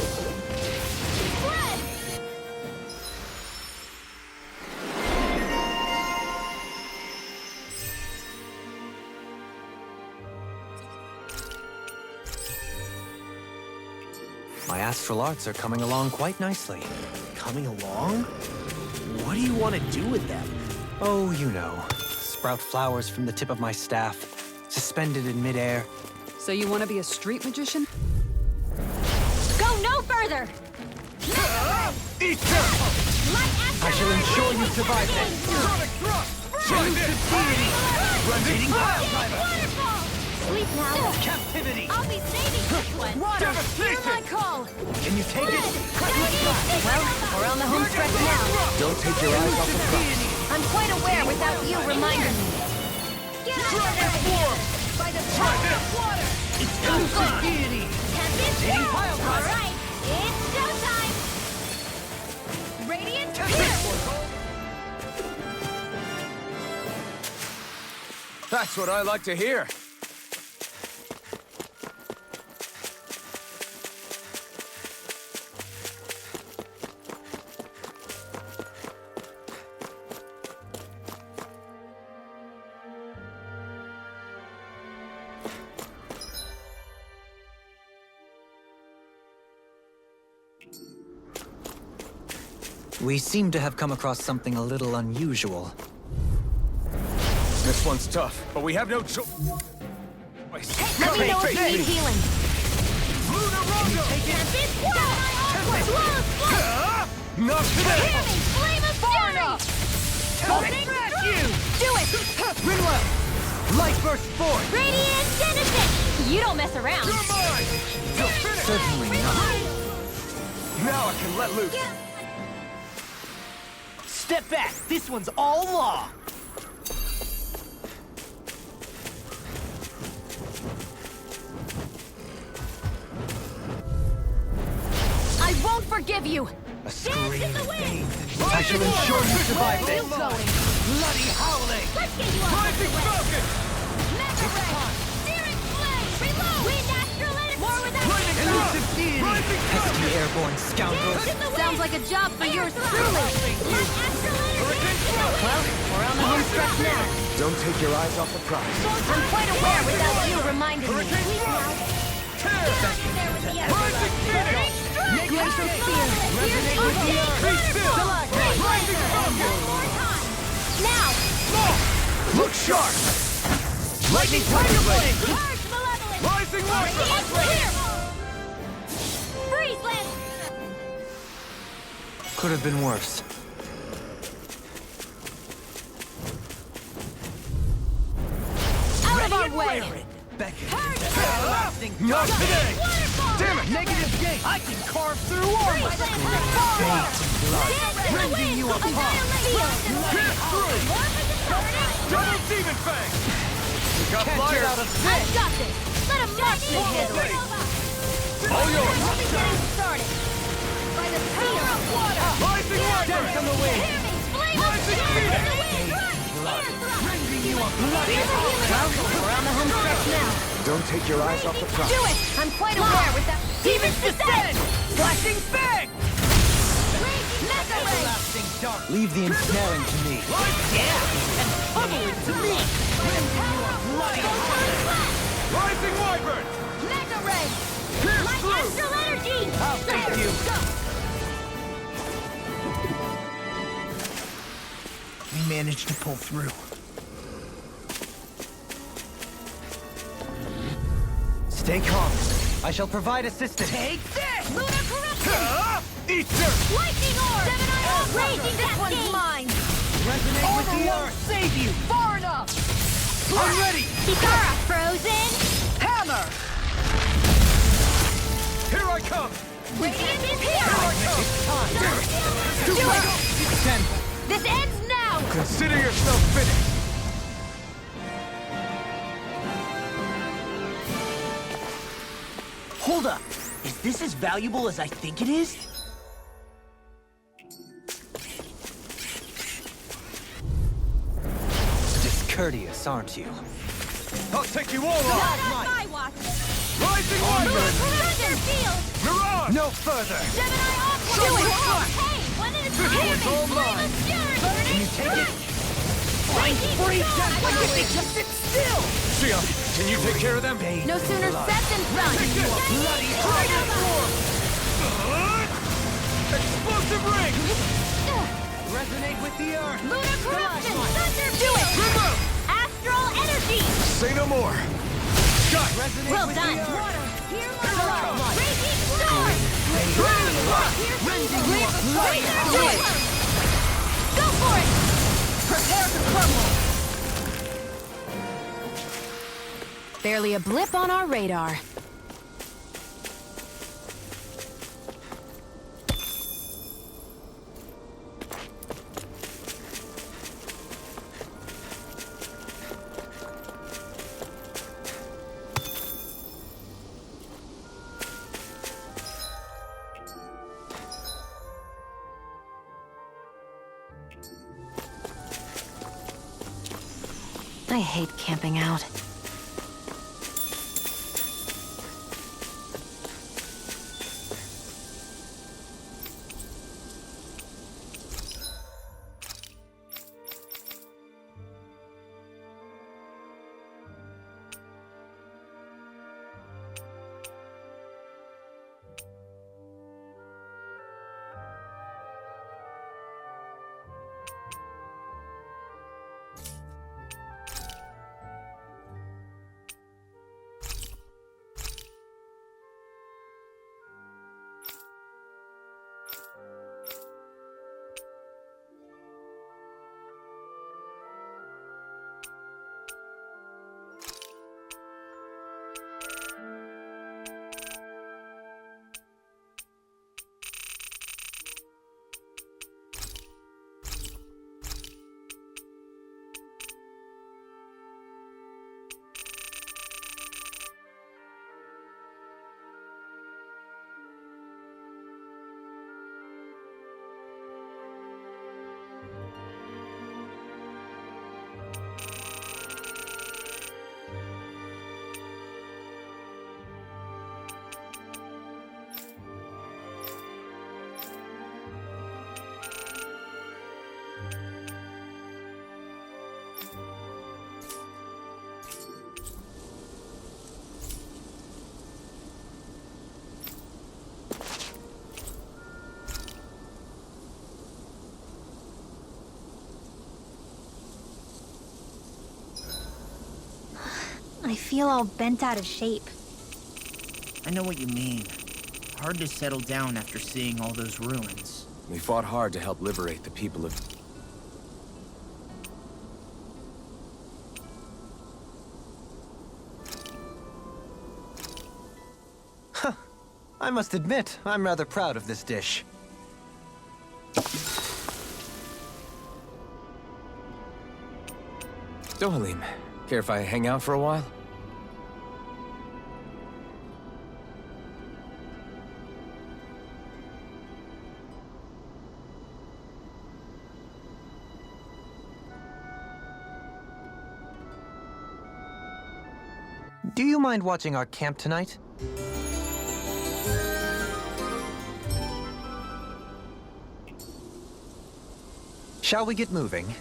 My astral arts are coming along quite nicely. Coming along? What do you want to do with them? Oh, you know. Sprout flowers from the tip of my staff, suspended in midair. So you want to be a street magician? Go no further! Eat them! I shall ensure you survive this. Sonic thrust! Elusive deity! Blending pile driver! Sleep now. Captivity! I'll be saving this one. Hear Devastation! my call. Can you take it? Well, we're on the home stretch now. Don't take your eyes off the prize. I'm quite aware without you reminding me. Get out of there! By the power of water! It's elusive deity! Tempest pile driver! All right, it's showtime! Radiant here! That's what I like to hear. We seem to have come across something a little unusual. This one's tough, but we have no choice. Let me know if you need healing. Tempest Not today! Flame of fury! Do it! Rinwell! Light burst forth! Radiant Denizen! You don't mess around. You're mine! You're finished! Certainly not. Now I can let loose. Step back! This one's all law! I won't forgive you! A scream of pain. I shall ensure you survive this. Bloody howling! Let's get you off Rising Falcon! Mega Ray! Searing Flame! Reload! Wind Astral Energy! More without Elusive deity! Rising Pesky Falcon! airborne scoundrels. Sounds like a job for yours truly! Light Astral Energy! Well, we're on the home stretch now. Don't take your eyes off the prize. I'm quite aware without you reminding me. Rising Phoenix! Glacial Spear! Resonate with the earth! Be still! Rising Falcon! Now! Look sharp! Lightning Tiger Blade! Large Malevolent! Rising Wiper! Clear! Freeze Lance! Could have been worse. Out of our way! Not today! Damn it! Negative gate! I can carve through armor! Rending you apart! Pierce through! Double Demon Fang! We got flyers! I've got this! Let him march me handle it! All yours! We'll be getting started! By the power of water! Rising Wiper! Death on the way! Rising Phoenix! Rending you a bloody well, we're on the home stretch now. Don't take your eyes off the prize. Do it! I'm quite aware with that. Demons descend! Flashing Fang! Mega Ray! Leave the ensnaring to me. Yeah! And pummel it to me! Rising Wyvern! Mega Ray! Pierce Light through! Astral Energy! I'll take you! We managed to pull through. Stay calm. I shall provide assistance. Take this! Lunar Corruption! Eat dirt! Lightning Orb! Seven Eye Raging This one's mine! Resonate with the earth! Save you! Far enough! I'm ready! Kikara, frozen! Hammer! Here I come! Radiant is here! It's time! Do it! Stand. This ends now! Consider yourself finished! Hold up. Is this as valuable as I think it is? Discourteous, aren't you? I'll take you all Not on! on my watch! Rising Wyvern! Thunder field! Mirage! No further! Gemini Aqua! Do it! Hey! One at a This time! one's all mine! Can you take it? Flying free! Just sit still! Shia, can you take care of them? No sooner said than done! Bloody Dragon Form! Explosive ring! Resonate with the earth! Lunar corruption! Thunder field! Remove! Astral energy! Say no more! Shot! Well done! Here lies Raging storm! Go for it! Prepare to crumble! Barely a blip on our radar. I hate camping out. I feel all bent out of shape. I know what you mean. Hard to settle down after seeing all those ruins. We fought hard to help liberate the people of... I must admit, I'm rather proud of this dish. Dohalim, care if I hang out for a while? Do you mind watching our camp tonight? Shall we get moving?